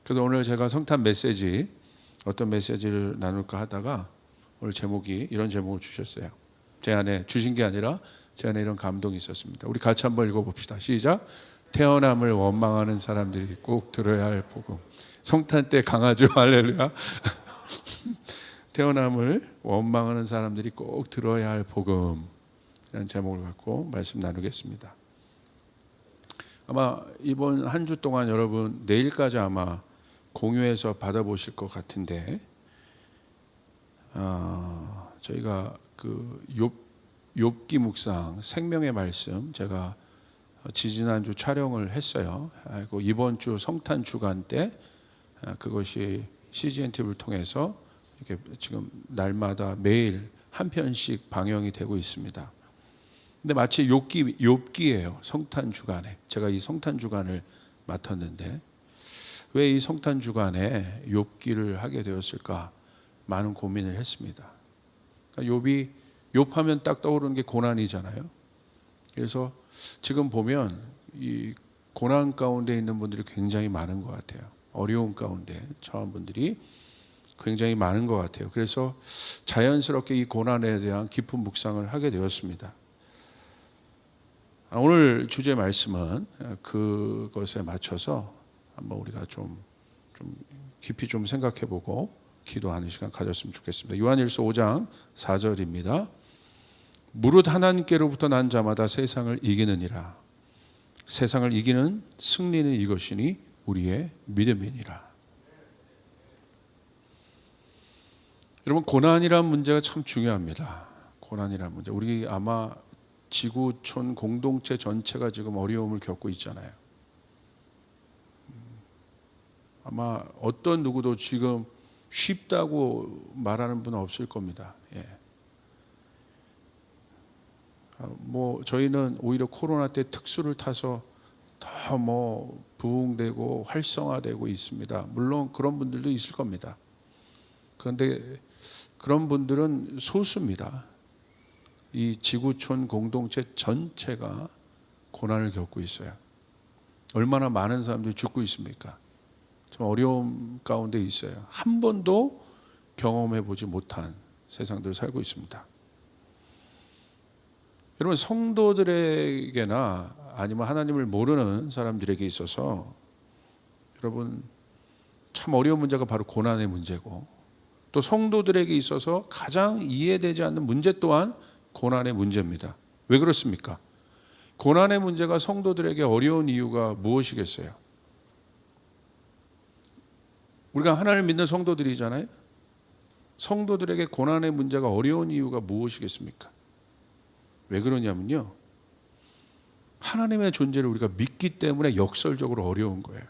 그래서 오늘 제가 성탄 메시지 어떤 메시지를 나눌까 하다가 오늘 제목이 이런 제목을 주셨어요. 제 안에 주신 게 아니라 제 안에 이런 감동이 있었습니다. 우리 같이 한번 읽어봅시다. 시작. 태어남을 원망하는 사람들이 꼭 들어야 할 복음. 성탄 때 강하죠. 할렐루야. 태어남을 원망하는 사람들이 꼭 들어야 할 복음. 이라는 제목을 갖고 말씀 나누겠습니다. 아마 이번 한 주 동안 여러분 내일까지 아마 공유해서 받아보실 것 같은데 저희가 그 욥기 묵상 생명의 말씀 제가 지지난주 촬영을 했어요. 그리고 이번 주 성탄 주간 때 그것이 CGN TV를 통해서 이렇게 지금 날마다 매일 한 편씩 방영이 되고 있습니다. 근데 마치 욥기예요. 성탄 주간에 제가 이 성탄 주간을 맡았는데 왜 이 성탄 주간에 욥기를 하게 되었을까 많은 고민을 했습니다. 그러니까 욥하면 딱 떠오르는 게 고난이잖아요. 그래서 지금 보면 이 고난 가운데 있는 분들이 굉장히 많은 것 같아요. 어려운 가운데 처한 분들이 굉장히 많은 것 같아요. 그래서 자연스럽게 이 고난에 대한 깊은 묵상을 하게 되었습니다. 오늘 주제 말씀은 그것에 맞춰서 한번 우리가 좀 깊이 좀 생각해보고 기도하는 시간 가졌으면 좋겠습니다. 요한일서 5장 4절입니다. 무릇 하나님께로부터 난 자마다 세상을 이기느니라. 세상을 이기는 승리는 이것이니 우리의 믿음이니라. 여러분 고난이란 문제가 참 중요합니다. 고난이란 문제. 우리 아마 지구촌 공동체 전체가 지금 어려움을 겪고 있잖아요. 아마 어떤 누구도 지금 쉽다고 말하는 분은 없을 겁니다. 예. 저희는 오히려 코로나 때 특수를 타서 더 부흥되고 활성화되고 있습니다. 물론 그런 분들도 있을 겁니다. 그런데 그런 분들은 소수입니다. 이 지구촌 공동체 전체가 고난을 겪고 있어요. 얼마나 많은 사람들이 죽고 있습니까? 좀 어려움 가운데 있어요. 한 번도 경험해 보지 못한 세상들을 살고 있습니다. 여러분 성도들에게나 아니면 하나님을 모르는 사람들에게 있어서 여러분 참 어려운 문제가 바로 고난의 문제고 또 성도들에게 있어서 가장 이해되지 않는 문제 또한 고난의 문제입니다. 왜 그렇습니까? 고난의 문제가 성도들에게 어려운 이유가 무엇이겠어요? 우리가 하나님을 믿는 성도들이잖아요. 성도들에게 고난의 문제가 어려운 이유가 무엇이겠습니까? 왜 그러냐면요. 하나님의 존재를 우리가 믿기 때문에 역설적으로 어려운 거예요.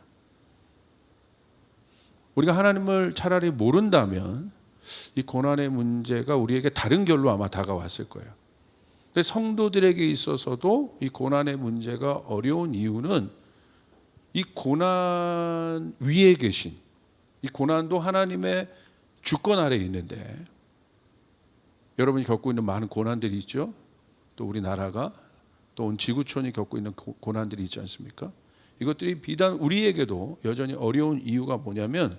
우리가 하나님을 차라리 모른다면 이 고난의 문제가 우리에게 다른 결로 아마 다가왔을 거예요. 근데 성도들에게 있어서도 이 고난의 문제가 어려운 이유는 이 고난 위에 계신 이 고난도 하나님의 주권 아래에 있는데 여러분이 겪고 있는 많은 고난들이 있죠. 또 우리나라가 또 온 지구촌이 겪고 있는 고난들이 있지 않습니까? 이것들이 비단 우리에게도 여전히 어려운 이유가 뭐냐면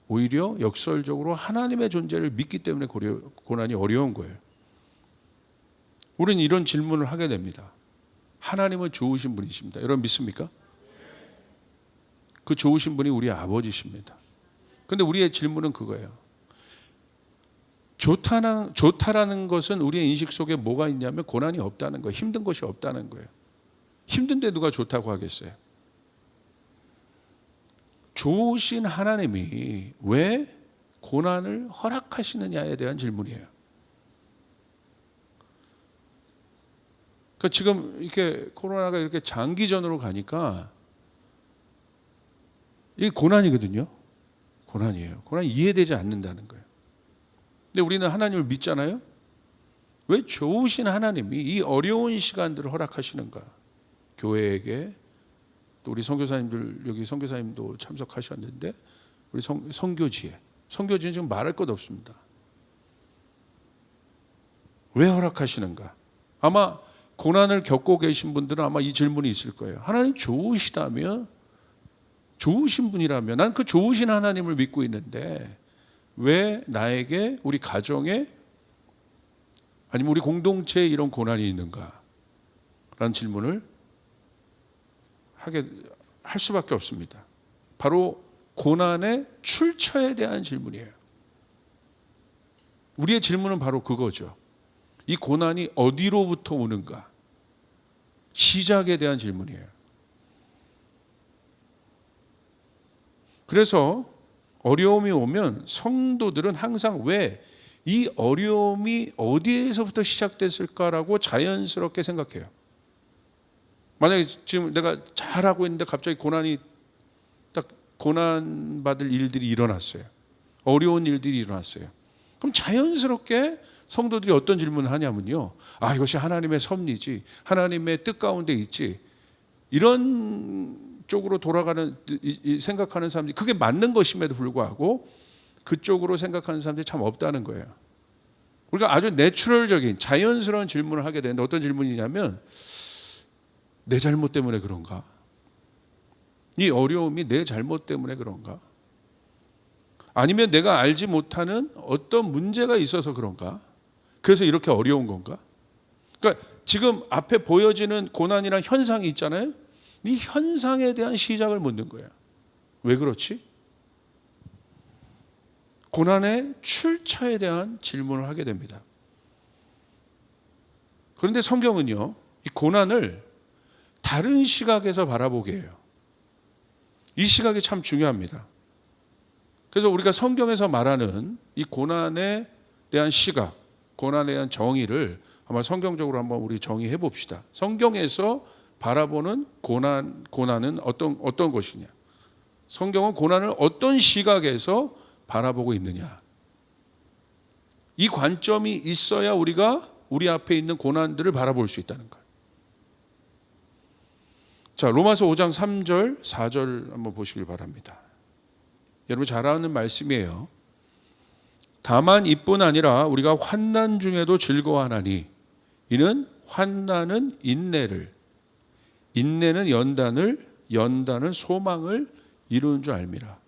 오히려 역설적으로 하나님의 존재를 믿기 때문에 고난이 어려운 거예요. 우리는 이런 질문을 하게 됩니다. 하나님은 좋으신 분이십니다. 여러분 믿습니까? 그 좋으신 분이 우리 아버지십니다. 그런데 우리의 질문은 그거예요. 좋다라는 것은 우리의 인식 속에 뭐가 있냐면 고난이 없다는 거예요. 힘든 것이 없다는 거예요. 힘든데 누가 좋다고 하겠어요? 좋으신 하나님이 왜 고난을 허락하시느냐에 대한 질문이에요. 그러니까 지금 이렇게 코로나가 이렇게 장기전으로 가니까 이게 고난이거든요. 고난이에요. 고난이 이해되지 않는다는 거예요. 근데 우리는 하나님을 믿잖아요. 왜 좋으신 하나님이 이 어려운 시간들을 허락하시는가? 교회에게 또 우리 선교사님들 여기 선교사님도 참석하셨는데 우리 선교지에 선교지는 지금 말할 것 없습니다. 왜 허락하시는가? 아마 고난을 겪고 계신 분들은 아마 이 질문이 있을 거예요. 하나님 좋으시다면 좋으신 분이라면, 난 그 좋으신 하나님을 믿고 있는데 왜 나에게, 우리 가정에, 아니면 우리 공동체에 이런 고난이 있는가? 라는 질문을 할 수밖에 없습니다. 바로 고난의 출처에 대한 질문이에요. 우리의 질문은 바로 그거죠. 이 고난이 어디로부터 오는가? 시작에 대한 질문이에요. 그래서 어려움이 오면 성도들은 항상 왜 이 어려움이 어디에서부터 시작됐을까라고 자연스럽게 생각해요. 만약에 지금 내가 잘하고 있는데 갑자기 고난 받을 일들이 일어났어요. 어려운 일들이 일어났어요. 그럼 자연스럽게 성도들이 어떤 질문을 하냐면요. 아, 이것이 하나님의 섭리지, 하나님의 뜻 가운데 있지, 이런 쪽으로 돌아가는, 생각하는 사람들이, 그게 맞는 것임에도 불구하고 그쪽으로 생각하는 사람들이 참 없다는 거예요. 우리가 아주 내추럴적인 자연스러운 질문을 하게 되는데, 어떤 질문이냐면, 내 잘못 때문에 그런가? 이 어려움이 내 잘못 때문에 그런가? 아니면 내가 알지 못하는 어떤 문제가 있어서 그런가? 그래서 이렇게 어려운 건가? 그러니까 지금 앞에 보여지는 고난이란 현상이 있잖아요. 이 현상에 대한 시작을 묻는 거예요. 왜 그렇지? 고난의 출처에 대한 질문을 하게 됩니다. 그런데 성경은요, 이 고난을 다른 시각에서 바라보게 해요. 이 시각이 참 중요합니다. 그래서 우리가 성경에서 말하는 이 고난에 대한 시각, 고난에 대한 정의를 한번 성경적으로 한번 우리 정의해 봅시다. 성경에서 바라보는 고난은 어떤 것이냐? 성경은 고난을 어떤 시각에서 바라보고 있느냐? 이 관점이 있어야 우리가 우리 앞에 있는 고난들을 바라볼 수 있다는 거예요. 자, 로마서 5장 3절, 4절 한번 보시길 바랍니다. 여러분 잘 아는 말씀이에요. 다만 이뿐 아니라 우리가 환난 중에도 즐거워하나니 이는 환난은 인내를, 인내는 연단은 소망을 이루는 줄 알미라.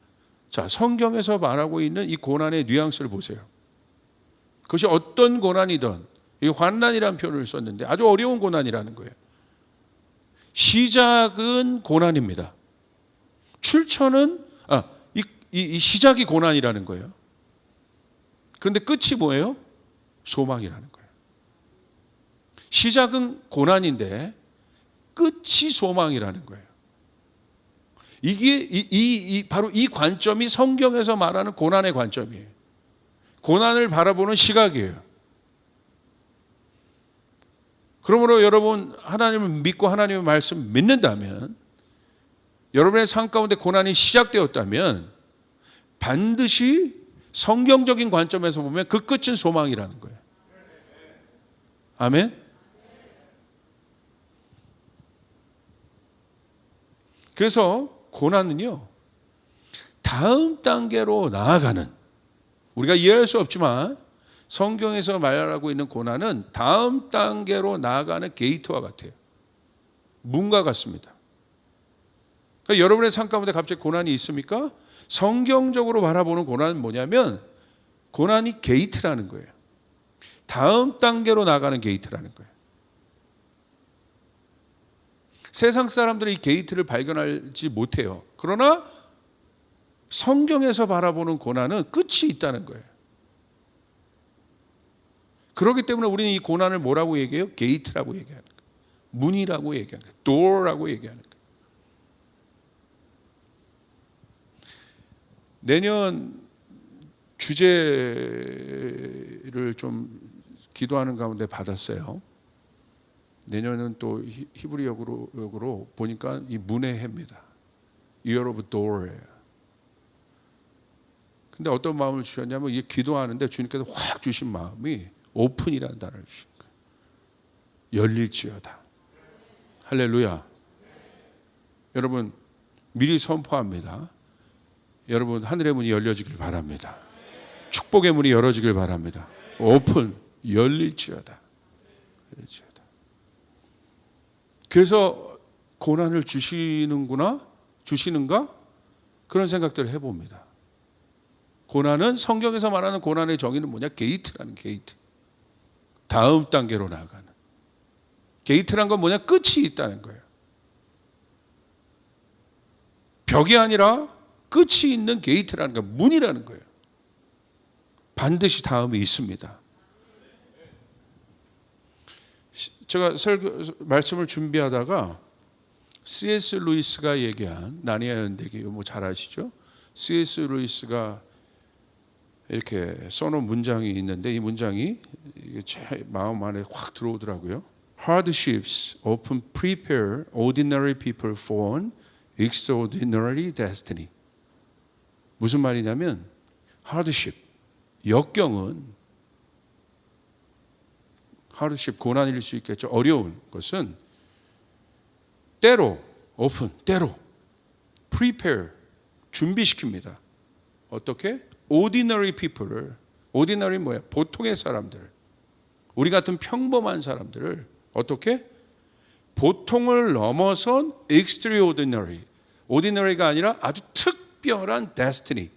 자, 성경에서 말하고 있는 이 고난의 뉘앙스를 보세요. 그것이 어떤 고난이든, 이 환난이라는 표현을 썼는데 아주 어려운 고난이라는 거예요. 시작은 고난입니다. 출처는 이 시작이 고난이라는 거예요. 그런데 끝이 뭐예요? 소망이라는 거예요. 시작은 고난인데 끝이 소망이라는 거예요. 이게 바로 이 관점이 성경에서 말하는 고난의 관점이에요. 고난을 바라보는 시각이에요. 그러므로 여러분 하나님을 믿고 하나님의 말씀을 믿는다면, 여러분의 삶 가운데 고난이 시작되었다면 반드시 성경적인 관점에서 보면 그 끝은 소망이라는 거예요. 아멘? 그래서 고난은요, 다음 단계로 나아가는, 우리가 이해할 수 없지만 성경에서 말하고 있는 고난은 다음 단계로 나아가는 게이트와 같아요. 문과 같습니다. 그러니까 여러분의 삶 가운데 갑자기 고난이 있습니까? 성경적으로 바라보는 고난은 뭐냐면, 고난이 게이트라는 거예요. 다음 단계로 나가는 게이트라는 거예요. 세상 사람들이 이 게이트를 발견하지 못해요. 그러나 성경에서 바라보는 고난은 끝이 있다는 거예요. 그렇기 때문에 우리는 이 고난을 뭐라고 얘기해요? 게이트라고 얘기하는 거예요. 문이라고 얘기하는 거예요. door라고 얘기하는 거예요. 내년 주제를 좀 기도하는 가운데 받았어요. 내년은 또 히브리어로 보니까 이 문의 해입니다. Year of Door예요. 근데 어떤 마음을 주셨냐면, 이게 기도하는데 주님께서 확 주신 마음이 오픈이라는 단어를 주신 거예요. 열릴지어다. 할렐루야. 여러분 미리 선포합니다. 여러분 하늘의 문이 열려지길 바랍니다. 축복의 문이 열어지길 바랍니다. 오픈, 열릴지어다. 열릴지어다. 그래서 고난을 주시는가? 그런 생각들을 해봅니다. 고난은, 성경에서 말하는 고난의 정의는 뭐냐? 게이트라는, 게이트. 다음 단계로 나아가는. 게이트란 건 뭐냐? 끝이 있다는 거예요. 벽이 아니라 끝이 있는 게이트라는 거예요. 문이라는 거예요. 반드시 다음이 있습니다. 제가 말씀을 준비하다가 C.S. 루이스가 얘기한 나니아 연대기, 뭐 잘 아시죠? C.S. 루이스가 이렇게 써놓은 문장이 있는데, 이 문장이 제 마음 안에 확 들어오더라고요. Hardships often prepare ordinary people for an extraordinary destiny. 무슨 말이냐면, hardship, 역경은, hardship, 고난일 수 있겠죠. 어려운 것은 때로, often, 때로 prepare, 준비시킵니다. 어떻게? ordinary people을, ordinary 뭐야? 보통의 사람들을, 우리 같은 평범한 사람들을 어떻게? 보통을 넘어선 extraordinary, ordinary가 아니라 아주 특별한 destiny,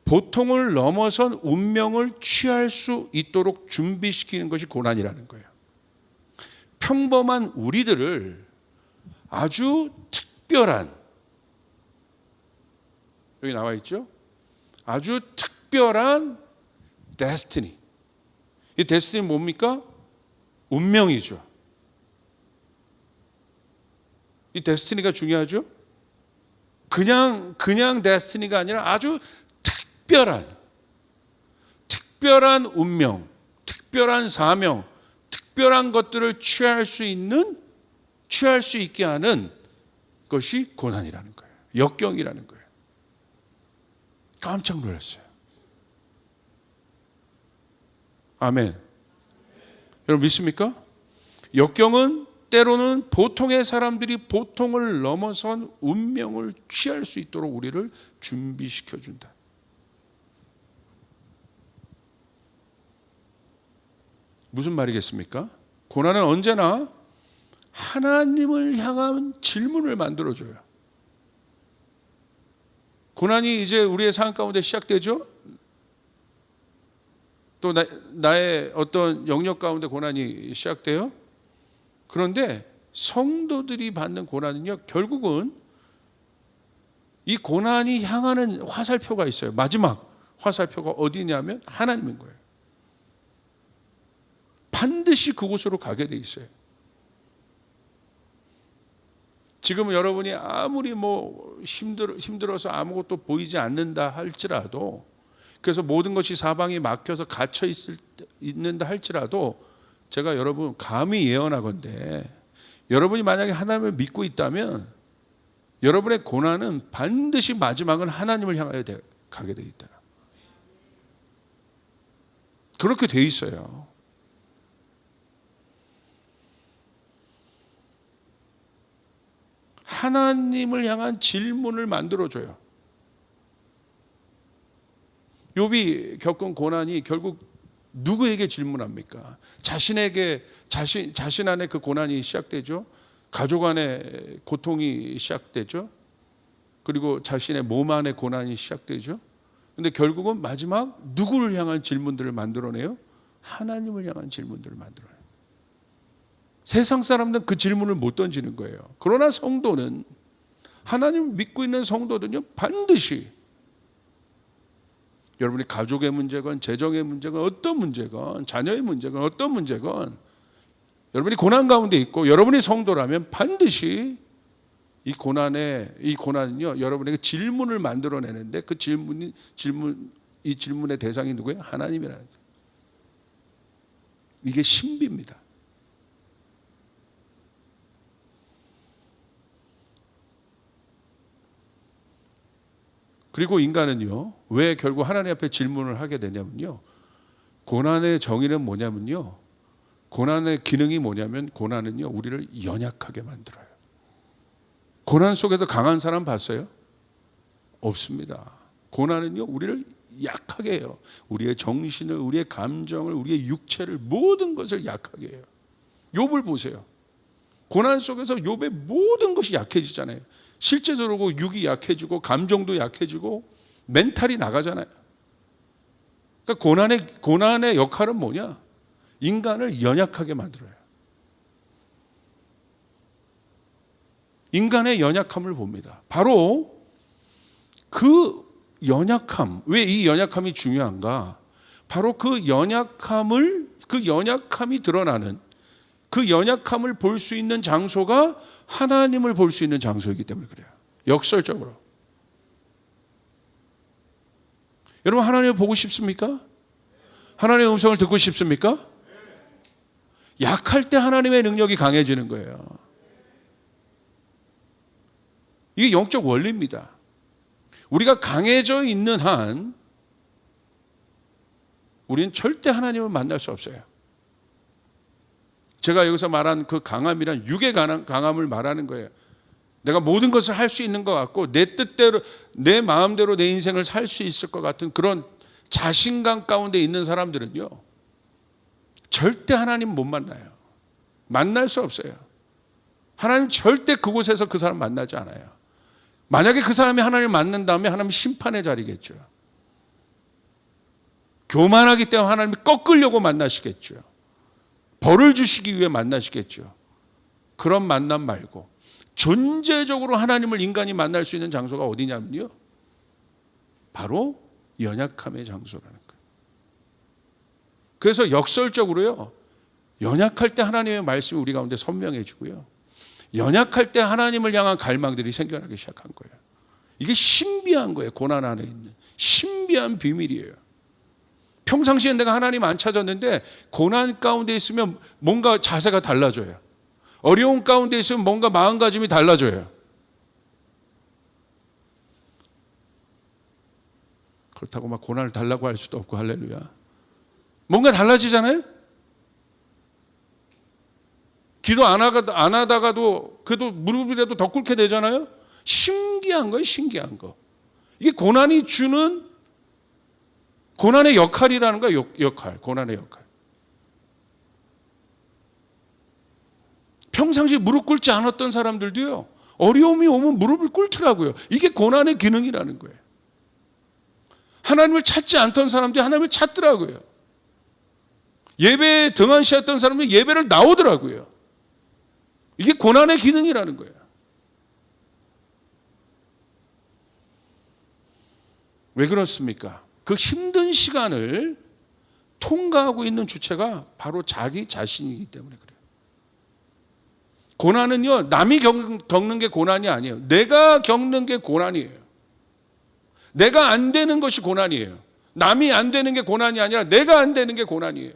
보통을 넘어선 운명을 취할 수 있도록 준비시키는 것이 고난이라는 거예요. 평범한 우리들을 아주 특별한, 여기 나와 있죠? 아주 특별한 destiny. 이 destiny 뭡니까? 운명이죠. 이 destiny가 중요하죠? 그냥 destiny가 아니라 아주 특별한 운명, 특별한 사명, 특별한 것들을 취할 수 있게 하는 것이 고난이라는 거예요. 역경이라는 거예요. 깜짝 놀랐어요. 아멘. 여러분 믿습니까? 역경은 때로는 보통의 사람들이 보통을 넘어선 운명을 취할 수 있도록 우리를 준비시켜 준다. 무슨 말이겠습니까? 고난은 언제나 하나님을 향한 질문을 만들어줘요. 고난이 이제 우리의 삶 가운데 시작되죠? 또 나의 어떤 영역 가운데 고난이 시작돼요? 그런데 성도들이 받는 고난은요, 결국은 이 고난이 향하는 화살표가 있어요. 마지막 화살표가 어디냐면 하나님인 거예요. 반드시 그곳으로 가게 돼 있어요. 지금 여러분이 아무리 힘들어서 아무것도 보이지 않는다 할지라도, 그래서 모든 것이 사방이 막혀서 갇혀 있는다 할지라도, 제가 여러분 감히 예언하건대 여러분이 만약에 하나님을 믿고 있다면 여러분의 고난은 반드시 마지막은 하나님을 향하여 가게 돼 있다. 그렇게 돼 있어요. 하나님을 향한 질문을 만들어줘요. 욥이 겪은 고난이 결국 누구에게 질문합니까? 자신 안에 그 고난이 시작되죠. 가족 안에 고통이 시작되죠. 그리고 자신의 몸 안에 고난이 시작되죠. 근데 결국은 마지막 누구를 향한 질문들을 만들어내요? 하나님을 향한 질문들을 만들어내요. 세상 사람들은 그 질문을 못 던지는 거예요. 그러나 성도는, 하나님을 믿고 있는 성도들은요, 반드시 여러분이 가족의 문제건 재정의 문제건 어떤 문제건 자녀의 문제건 어떤 문제건 여러분이 고난 가운데 있고 여러분이 성도라면 반드시 이 고난은요, 여러분에게 질문을 만들어내는데 그 질문의 대상이 누구예요? 하나님이라는 거예요. 이게 신비입니다. 그리고 인간은요, 왜 결국 하나님 앞에 질문을 하게 되냐면요, 고난의 정의는 뭐냐면요, 고난의 기능이 뭐냐면, 고난은요 우리를 연약하게 만들어요. 고난 속에서 강한 사람 봤어요? 없습니다. 고난은요 우리를 약하게 해요. 우리의 정신을, 우리의 감정을, 우리의 육체를, 모든 것을 약하게 해요. 욥을 보세요. 고난 속에서 욥의 모든 것이 약해지잖아요. 실제적으로 육이 약해지고 감정도 약해지고 멘탈이 나가잖아요. 그러니까 고난의 역할은 뭐냐? 인간을 연약하게 만들어요. 인간의 연약함을 봅니다. 바로 그 연약함, 왜 이 연약함이 중요한가? 바로 그 연약함이 드러나는, 그 연약함을 볼 수 있는 장소가 하나님을 볼 수 있는 장소이기 때문에 그래요. 역설적으로. 여러분, 하나님을 보고 싶습니까? 하나님의 음성을 듣고 싶습니까? 약할 때 하나님의 능력이 강해지는 거예요. 이게 영적 원리입니다. 우리가 강해져 있는 한 우리는 절대 하나님을 만날 수 없어요. 제가 여기서 말한 그 강함이란 육의 강함을 말하는 거예요. 내가 모든 것을 할 수 있는 것 같고 내 뜻대로, 내 마음대로 내 인생을 살 수 있을 것 같은 그런 자신감 가운데 있는 사람들은요, 절대 하나님 못 만나요. 만날 수 없어요. 하나님 절대 그곳에서 그 사람 만나지 않아요. 만약에 그 사람이 하나님을 만난다면 하나님은 심판의 자리겠죠. 교만하기 때문에 하나님이 꺾으려고 만나시겠죠. 벌을 주시기 위해 만나시겠죠. 그런 만남 말고 존재적으로 하나님을 인간이 만날 수 있는 장소가 어디냐면요, 바로 연약함의 장소라는 거예요. 그래서 역설적으로요, 연약할 때 하나님의 말씀이 우리 가운데 선명해지고요, 연약할 때 하나님을 향한 갈망들이 생겨나기 시작한 거예요. 이게 신비한 거예요. 고난 안에 있는 신비한 비밀이에요. 평상시에 내가 하나님 안 찾았는데 고난 가운데 있으면 뭔가 자세가 달라져요. 어려운 가운데 있으면 뭔가 마음가짐이 달라져요. 그렇다고 막 고난을 달라고 할 수도 없고, 할렐루야. 뭔가 달라지잖아요. 기도 안 하다가도 그래도 무릎이라도 더 꿇게 되잖아요. 신기한 거예요. 신기한 거. 이게 고난이 주는 고난의 역할이라는 거예요. 고난의 역할. 평상시에 무릎 꿇지 않았던 사람들도요, 어려움이 오면 무릎을 꿇더라고요. 이게 고난의 기능이라는 거예요. 하나님을 찾지 않던 사람들이 하나님을 찾더라고요. 예배에 등한시했던 사람들이 예배를 나오더라고요. 이게 고난의 기능이라는 거예요. 왜 그렇습니까? 그 힘든 시간을 통과하고 있는 주체가 바로 자기 자신이기 때문에 그래요. 고난은요, 남이 겪는 게 고난이 아니에요. 내가 겪는 게 고난이에요. 내가 안 되는 것이 고난이에요. 남이 안 되는 게 고난이 아니라 내가 안 되는 게 고난이에요.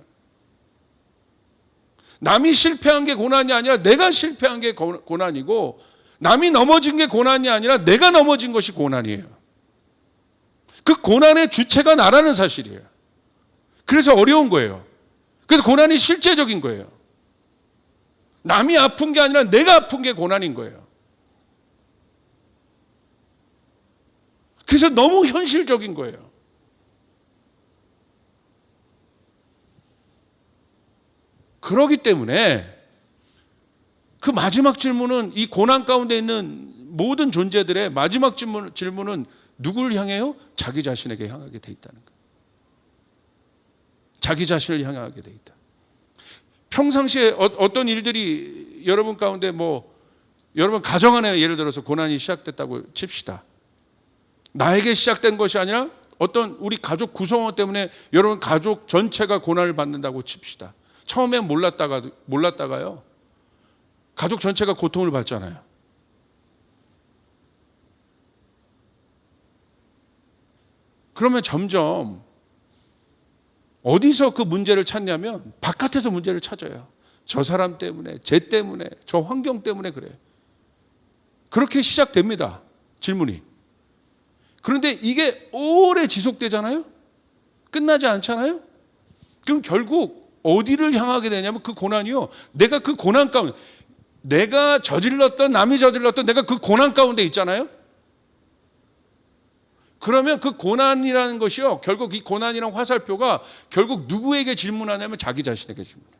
남이 실패한 게 고난이 아니라 내가 실패한 게 고난이고, 남이 넘어진 게 고난이 아니라 내가 넘어진 것이 고난이에요. 그 고난의 주체가 나라는 사실이에요. 그래서 어려운 거예요. 그래서 고난이 실제적인 거예요. 남이 아픈 게 아니라 내가 아픈 게 고난인 거예요. 그래서 너무 현실적인 거예요. 그렇기 때문에 그 마지막 질문은, 이 고난 가운데 있는 모든 존재들의 마지막 질문은 누구를 향해요? 자기 자신에게 향하게 돼 있다는 거예요. 자기 자신을 향하게 돼 있다. 평상시에 어떤 일들이 여러분 가운데 여러분 가정 안에 예를 들어서 고난이 시작됐다고 칩시다. 나에게 시작된 것이 아니라 어떤 우리 가족 구성원 때문에 여러분 가족 전체가 고난을 받는다고 칩시다. 처음엔 몰랐다가요, 가족 전체가 고통을 받잖아요. 그러면 점점 어디서 그 문제를 찾냐면 바깥에서 문제를 찾아요. 저 사람 때문에, 쟤 때문에, 저 환경 때문에 그래요. 그렇게 시작됩니다, 질문이. 그런데 이게 오래 지속되잖아요. 끝나지 않잖아요. 그럼 결국 어디를 향하게 되냐면, 그 고난이요, 내가 그 고난 가운데, 내가 저질렀던, 남이 저질렀던 내가 그 고난 가운데 있잖아요. 그러면 그 고난이라는 것이요, 결국 이 고난이라는 화살표가 결국 누구에게 질문하냐면 자기 자신에게 질문해요.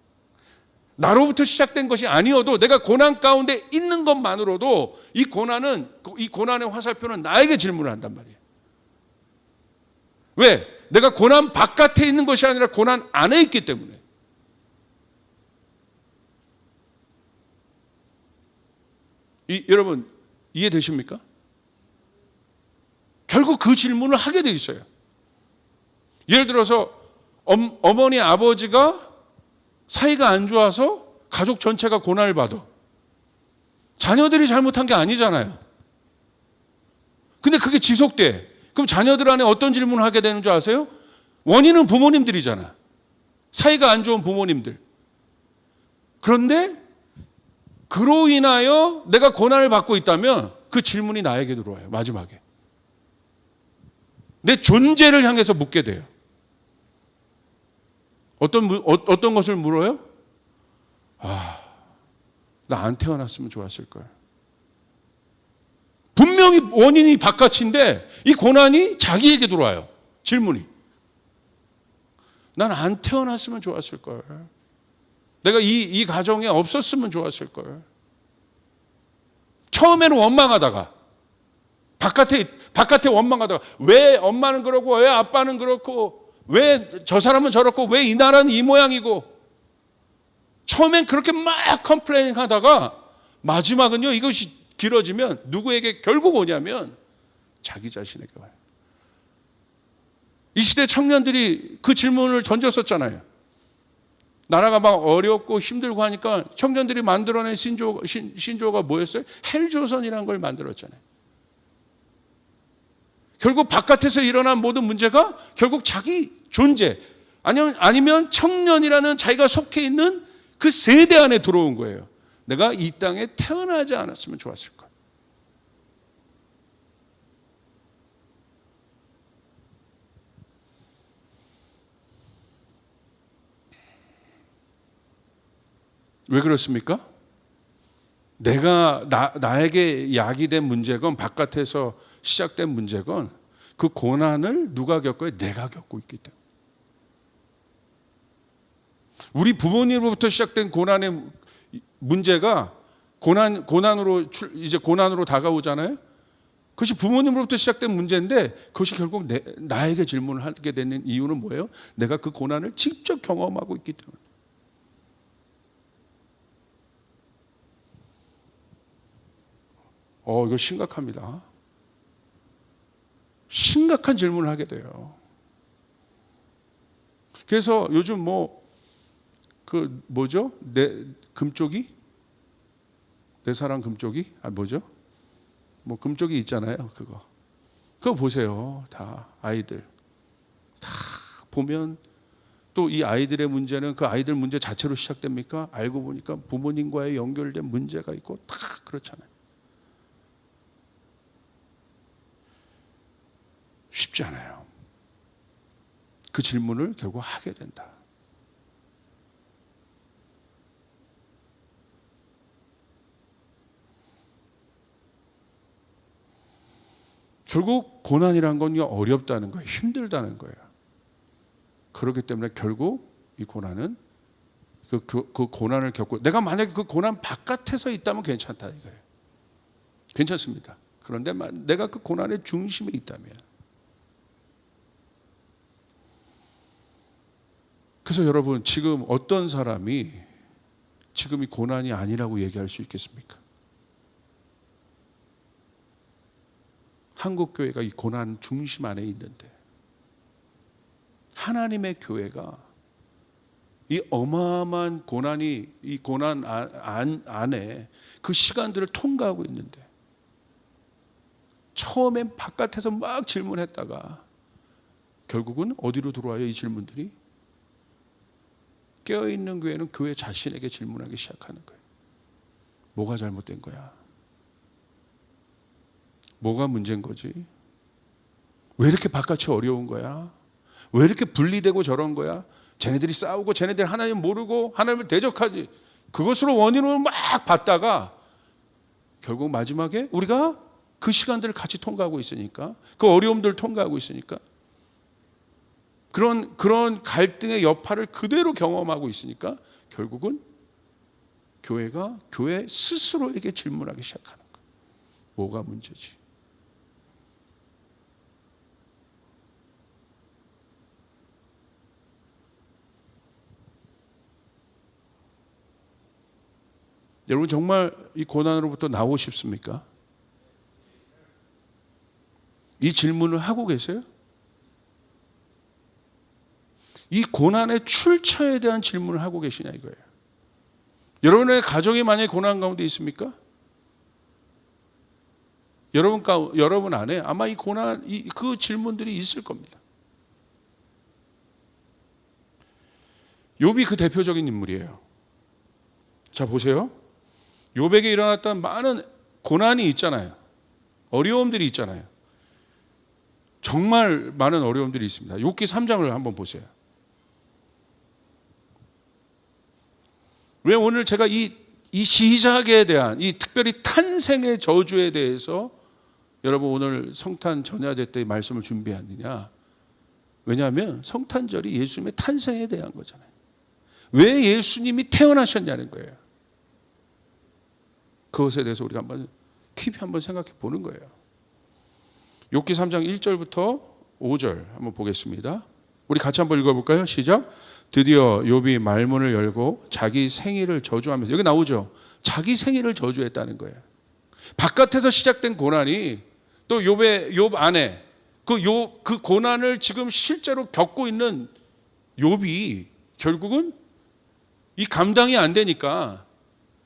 나로부터 시작된 것이 아니어도 내가 고난 가운데 있는 것만으로도 이 고난의 화살표는 나에게 질문을 한단 말이에요. 왜? 내가 고난 바깥에 있는 것이 아니라 고난 안에 있기 때문에. 여러분 이해되십니까? 결국 그 질문을 하게 돼 있어요. 예를 들어서 어머니 아버지가 사이가 안 좋아서 가족 전체가 고난을 받아. 자녀들이 잘못한 게 아니잖아요. 근데 그게 지속돼. 그럼 자녀들 안에 어떤 질문을 하게 되는 줄 아세요? 원인은 부모님들이잖아. 사이가 안 좋은 부모님들. 그런데 그로 인하여 내가 고난을 받고 있다면 그 질문이 나에게 들어와요. 마지막에. 내 존재를 향해서 묻게 돼요. 어떤 것을 물어요? 나 안 태어났으면 좋았을 걸. 분명히 원인이 바깥인데 이 고난이 자기에게 들어와요. 질문이. 난 안 태어났으면 좋았을 걸. 내가 이 가정에 없었으면 좋았을 걸. 처음에는 원망하다가 바깥에 원망하다가 왜 엄마는 그렇고 왜 아빠는 그렇고 왜 저 사람은 저렇고 왜 이 나라는 이 모양이고 처음엔 그렇게 막 컴플레인 하다가 마지막은요 이것이 길어지면 누구에게 결국 오냐면 자기 자신에게 와요. 이 시대 청년들이 그 질문을 던졌었잖아요. 나라가 막 어렵고 힘들고 하니까 청년들이 만들어낸 신조어가 뭐였어요? 헬조선이라는 걸 만들었잖아요. 결국 바깥에서 일어난 모든 문제가 결국 자기 존재 아니면 청년이라는 자기가 속해 있는 그 세대 안에 들어온 거예요. 내가 이 땅에 태어나지 않았으면 좋았을 걸. 왜 그렇습니까? 나에게 야기된 문제건 바깥에서 시작된 문제건 그 고난을 누가 겪어요? 내가 겪고 있기 때문에. 우리 부모님으로부터 시작된 고난의 문제가 고난으로 다가오잖아요. 그것이 부모님으로부터 시작된 문제인데 그것이 결국 나에게 질문을 하게 되는 이유는 뭐예요? 내가 그 고난을 직접 경험하고 있기 때문에. 이거 심각합니다. 심각한 질문을 하게 돼요. 그래서 요즘 내 금쪽이? 내 사랑 금쪽이? 뭐죠? 금쪽이 있잖아요. 그거 보세요. 다 아이들. 다 보면 또 이 아이들의 문제는 그 아이들 문제 자체로 시작됩니까? 알고 보니까 부모님과의 연결된 문제가 있고 다 그렇잖아요. 쉽지 않아요. 그 질문을 결국 하게 된다. 결국 고난이란 건 어렵다는 거예요. 힘들다는 거예요. 그렇기 때문에 결국 이 고난은 그 고난을 겪고 내가 만약에 그 고난 바깥에서 있다면 괜찮다 이거예요. 괜찮습니다. 그런데 내가 그 고난의 중심에 있다면 그래서 여러분 지금 어떤 사람이 지금 이 고난이 아니라고 얘기할 수 있겠습니까? 한국교회가 이 고난 중심 안에 있는데 하나님의 교회가 이 어마어마한 이 고난 안에 그 시간들을 통과하고 있는데 처음엔 바깥에서 막 질문했다가 결국은 어디로 들어와요? 이 질문들이 깨어있는 교회는 교회 자신에게 질문하기 시작하는 거예요. 뭐가 잘못된 거야? 뭐가 문제인 거지? 왜 이렇게 바깥이 어려운 거야? 왜 이렇게 분리되고 저런 거야? 쟤네들이 싸우고 쟤네들 하나님 모르고 하나님을 대적하지. 그것으로 원인을 막 받다가 결국 마지막에 우리가 그 시간들을 같이 통과하고 있으니까 그 어려움들을 통과하고 있으니까 그런 갈등의 여파를 그대로 경험하고 있으니까 결국은 교회가 교회 스스로에게 질문하기 시작하는 거예요. 뭐가 문제지? 여러분 정말 이 고난으로부터 나오고 싶습니까? 이 질문을 하고 계세요? 이 고난의 출처에 대한 질문을 하고 계시냐 이거예요. 여러분의 가정이 만약에 고난 가운데 있습니까? 여러분 안에 아마 이 고난, 그 질문들이 있을 겁니다. 욥이 그 대표적인 인물이에요. 자 보세요. 욥에게 일어났던 많은 고난이 있잖아요. 어려움들이 있잖아요. 정말 많은 어려움들이 있습니다. 욥기 3장을 한번 보세요. 왜 오늘 제가 이 시작에 대한, 이 특별히 탄생의 저주에 대해서 여러분 오늘 성탄 전야제 때 말씀을 준비했느냐? 왜냐하면 성탄절이 예수님의 탄생에 대한 거잖아요. 왜 예수님이 태어나셨냐는 거예요. 그것에 대해서 우리가 깊이 한번 생각해 보는 거예요. 욥기 3장 1절부터 5절 한번 보겠습니다. 우리 같이 한번 읽어볼까요? 시작. 드디어 욥이 말문을 열고 자기 생일을 저주하면서, 여기 나오죠. 자기 생일을 저주했다는 거예요. 바깥에서 시작된 고난이 또 욥 안에 그 고난을 지금 실제로 겪고 있는 욥이 결국은 이 감당이 안 되니까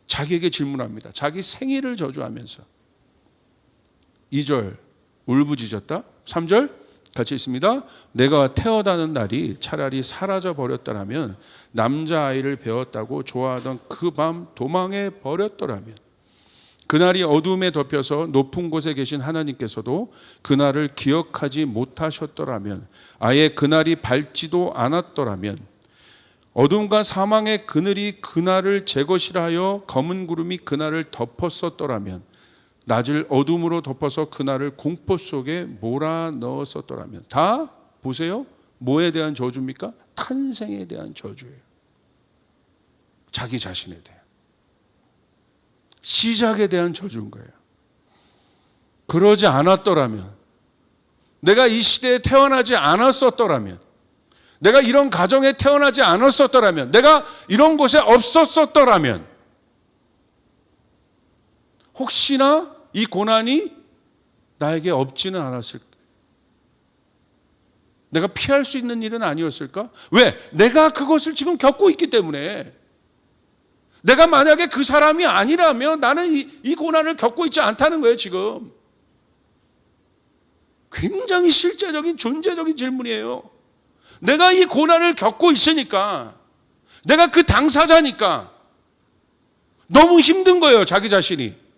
자기에게 질문합니다. 자기 생일을 저주하면서. 2절 울부짖었다. 3절 같이 있습니다. 내가 태어나는 날이 차라리 사라져 버렸더라면, 남자아이를 배웠다고 좋아하던 그 밤 도망해 버렸더라면, 그날이 어둠에 덮여서 높은 곳에 계신 하나님께서도 그날을 기억하지 못하셨더라면, 아예 그날이 밝지도 않았더라면, 어둠과 사망의 그늘이 그날을 제 것이라 하여 검은 구름이 그날을 덮었었더라면, 낮을 어둠으로 덮어서 그날을 공포 속에 몰아넣었었더라면. 다 보세요. 뭐에 대한 저주입니까? 탄생에 대한 저주예요. 자기 자신에 대한, 시작에 대한 저주인 거예요. 그러지 않았더라면, 내가 이 시대에 태어나지 않았었더라면, 내가 이런 가정에 태어나지 않았었더라면, 내가 이런 곳에 없었었더라면, 혹시나 이 고난이 나에게 없지는 않았을까? 내가 피할 수 있는 일은 아니었을까? 왜? 내가 그것을 지금 겪고 있기 때문에. 내가 만약에 그 사람이 아니라면 나는 이 고난을 겪고 있지 않다는 거예요, 지금. 굉장히 실제적인 존재적인 질문이에요. 내가 이 고난을 겪고 있으니까, 내가 그 당사자니까 너무 힘든 거예요, 자기 자신이.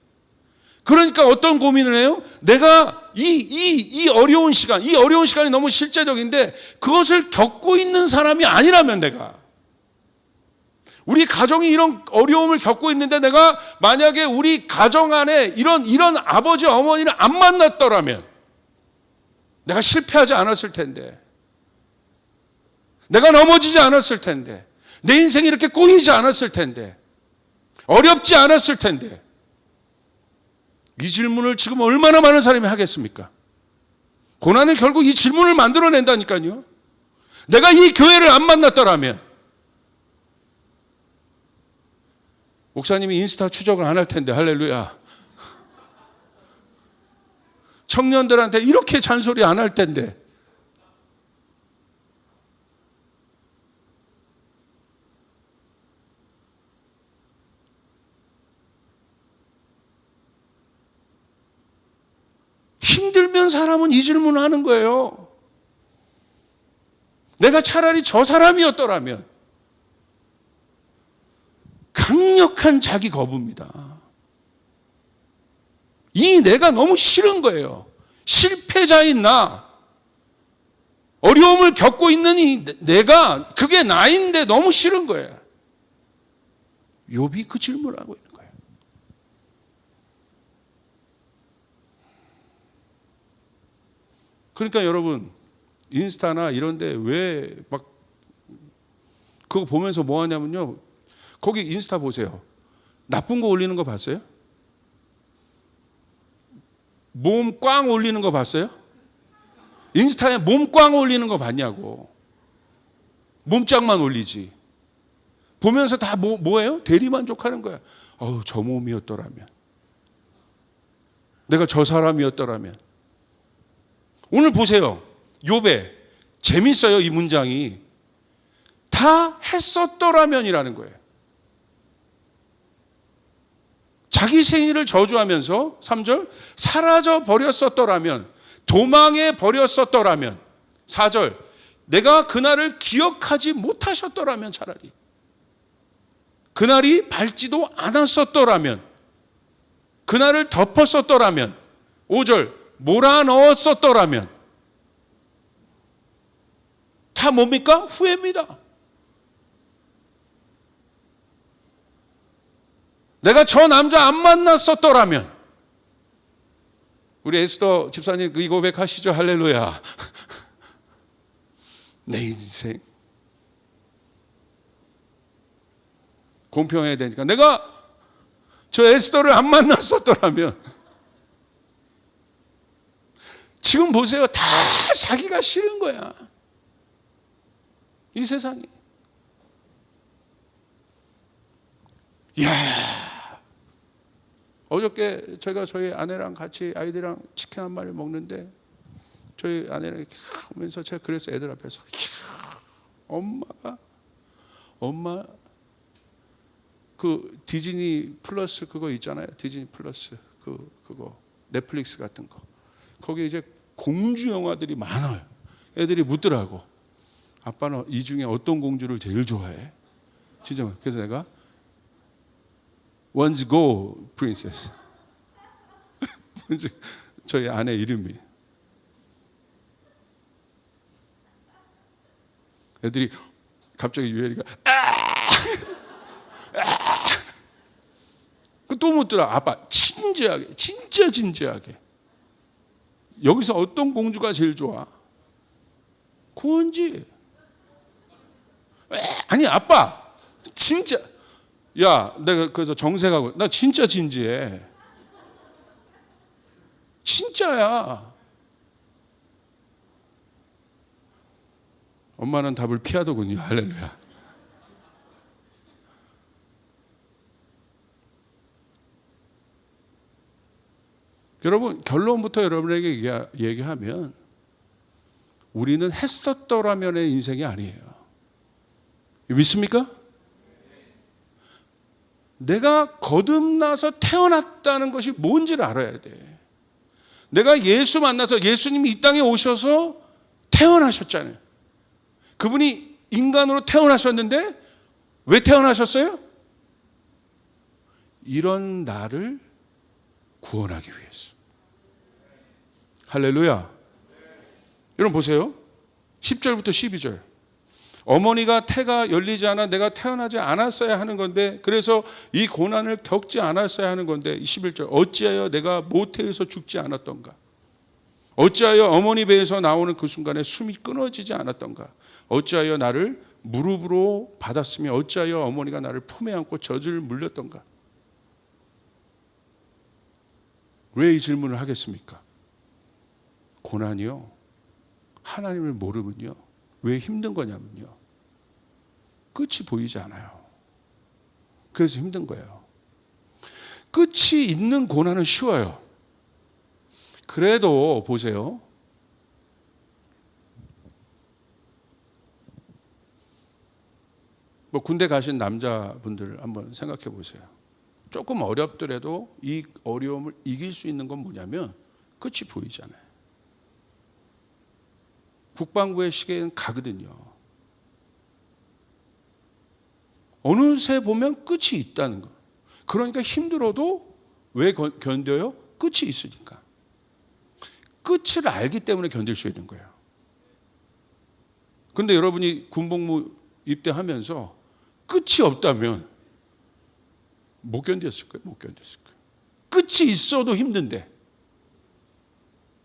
그러니까 어떤 고민을 해요? 내가 이 어려운 시간이 너무 실제적인데 그것을 겪고 있는 사람이 아니라면, 내가 우리 가정이 이런 어려움을 겪고 있는데 내가 만약에 우리 가정 안에 이런 아버지 어머니를 안 만났더라면 내가 실패하지 않았을 텐데, 내가 넘어지지 않았을 텐데, 내 인생이 이렇게 꼬이지 않았을 텐데, 어렵지 않았을 텐데. 이 질문을 지금 얼마나 많은 사람이 하겠습니까? 고난은 결국 이 질문을 만들어낸다니까요. 내가 이 교회를 안 만났더라면, 목사님이 인스타 추적을 안 할 텐데, 할렐루야. 청년들한테 이렇게 잔소리 안 할 텐데. 힘들면 사람은 이 질문을 하는 거예요. 내가 차라리 저 사람이었더라면. 강력한 자기 거부입니다. 이 내가 너무 싫은 거예요. 실패자인 나, 어려움을 겪고 있는 이 내가, 그게 나인데 너무 싫은 거예요. 욥이 그 질문을 하고 있는 거예요. 그러니까 여러분, 인스타나 이런 데 왜 막 그거 보면서 뭐 하냐면요, 거기 인스타 보세요. 나쁜 거 올리는 거 봤어요? 몸 꽝 올리는 거 봤어요? 인스타에 몸 꽝 올리는 거 봤냐고. 몸짱만 올리지. 보면서 다 뭐예요? 대리만족하는 거야. 어우, 저 몸이었더라면, 내가 저 사람이었더라면. 오늘 보세요. 욥에 재밌어요. 이 문장이 다 했었더라면이라는 거예요. 자기 생일을 저주하면서 3절 사라져 버렸었더라면, 도망해 버렸었더라면, 4절 내가 그날을 기억하지 못하셨더라면, 차라리 그날이 밝지도 않았었더라면, 그날을 덮었었더라면, 5절 몰아넣었었더라면. 다 뭡니까? 후회입니다. 내가 저 남자 안 만났었더라면. 우리 에스더 집사님 이 고백하시죠. 할렐루야. 내 인생 공평해야 되니까 내가 저 에스더를 안 만났었더라면. 지금 보세요. 다 자기가 싫은 거야, 이 세상이. 이야, 어저께 제가 저희 아내랑 같이 아이들이랑 치킨 한 마리 먹는데 저희 아내랑 이렇게 하면서 제가 그래서 애들 앞에서 엄마 그 디즈니 플러스 그거 있잖아요. 디즈니 플러스 그거 넷플릭스 같은 거. 거기에 이제 공주 영화들이 많아요. 애들이 묻더라고. 아빠는 이 중에 어떤 공주를 제일 좋아해? 진짜. 그래서 내가 One's Go Princess. 저희 아내 이름이. 애들이 갑자기 유엘이가 또 묻더라. 아빠 진지하게, 진짜 진지하게. 여기서 어떤 공주가 제일 좋아? 고은지. 아니 아빠 진짜. 야, 내가 그래서 정색하고, 나 진짜 진지해. 진짜야. 엄마는 답을 피하더군요. 할렐루야. 여러분, 결론부터 여러분에게 얘기하면 우리는 했었더라면의 인생이 아니에요. 믿습니까? 내가 거듭나서 태어났다는 것이 뭔지를 알아야 돼. 내가 예수 만나서, 예수님이 이 땅에 오셔서 태어나셨잖아요. 그분이 인간으로 태어나셨는데 왜 태어나셨어요? 이런 나를 구원하기 위해서. 할렐루야. 여러분 보세요. 10절부터 12절. 어머니가 태가 열리지 않아 내가 태어나지 않았어야 하는 건데, 그래서 이 고난을 겪지 않았어야 하는 건데, 11절. 어찌하여 내가 모태에서 죽지 않았던가? 어찌하여 어머니 배에서 나오는 그 순간에 숨이 끊어지지 않았던가? 어찌하여 나를 무릎으로 받았으며 어찌하여 어머니가 나를 품에 안고 젖을 물렸던가? 왜 이 질문을 하겠습니까? 고난이요, 하나님을 모르면요, 왜 힘든 거냐면요, 끝이 보이지 않아요. 그래서 힘든 거예요. 끝이 있는 고난은 쉬워요. 그래도 보세요. 뭐 군대 가신 남자분들 한번 생각해 보세요. 조금 어렵더라도 이 어려움을 이길 수 있는 건 뭐냐면 끝이 보이잖아요. 국방부의 시계는 가거든요. 어느새 보면 끝이 있다는 거. 그러니까 힘들어도 왜 견뎌요? 끝이 있으니까. 끝을 알기 때문에 견딜 수 있는 거예요. 그런데 여러분이 군복무 입대하면서 끝이 없다면 못 견뎠을 거예요. 못 견뎠을 거예요. 끝이 있어도 힘든데.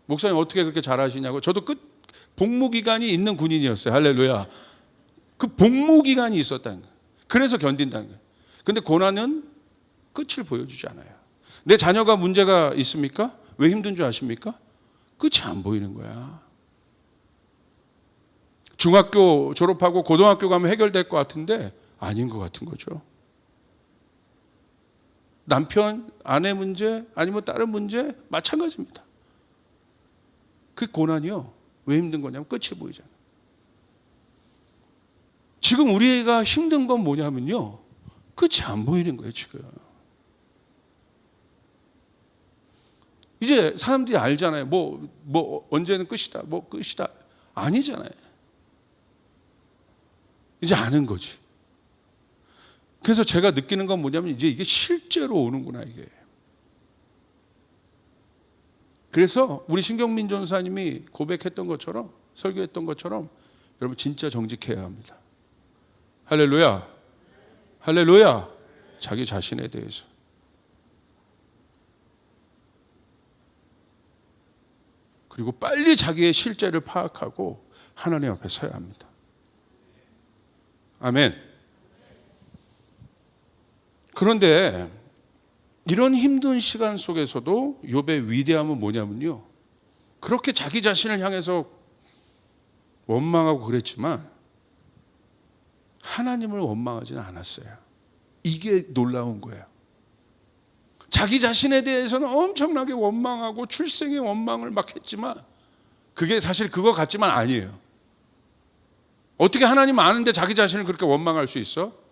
목사님 어떻게 그렇게 잘하시냐고. 저도 복무 기간이 있는 군인이었어요. 할렐루야. 그 복무 기간이 있었다는 거예요. 그래서 견딘다는 거예요. 근데 고난은 끝을 보여주지 않아요. 내 자녀가 문제가 있습니까? 왜 힘든 줄 아십니까? 끝이 안 보이는 거야. 중학교 졸업하고 고등학교 가면 해결될 것 같은데 아닌 것 같은 거죠. 남편, 아내 문제, 아니면 다른 문제 마찬가지입니다. 그 고난이요. 왜 힘든 거냐면 끝이 보이잖아요. 지금 우리 애가 힘든 건 뭐냐면요. 끝이 안 보이는 거예요, 지금. 이제 사람들이 알잖아요. 언제는 끝이다. 끝이다. 아니잖아요. 이제 아는 거지. 그래서 제가 느끼는 건 뭐냐면 이제 이게 실제로 오는구나, 이게. 그래서 우리 신경민 전사님이 고백했던 것처럼, 설교했던 것처럼 여러분 진짜 정직해야 합니다. 할렐루야. 할렐루야. 자기 자신에 대해서. 그리고 빨리 자기의 실제를 파악하고 하나님 앞에 서야 합니다. 아멘. 그런데 이런 힘든 시간 속에서도 욥의 위대함은 뭐냐면요. 그렇게 자기 자신을 향해서 원망하고 그랬지만 하나님을 원망하지는 않았어요. 이게 놀라운 거예요. 자기 자신에 대해서는 엄청나게 원망하고 출생의 원망을 막 했지만 그게 사실 그거 같지만 아니에요. 어떻게 하나님 아는데 자기 자신을 그렇게 원망할 수 있어?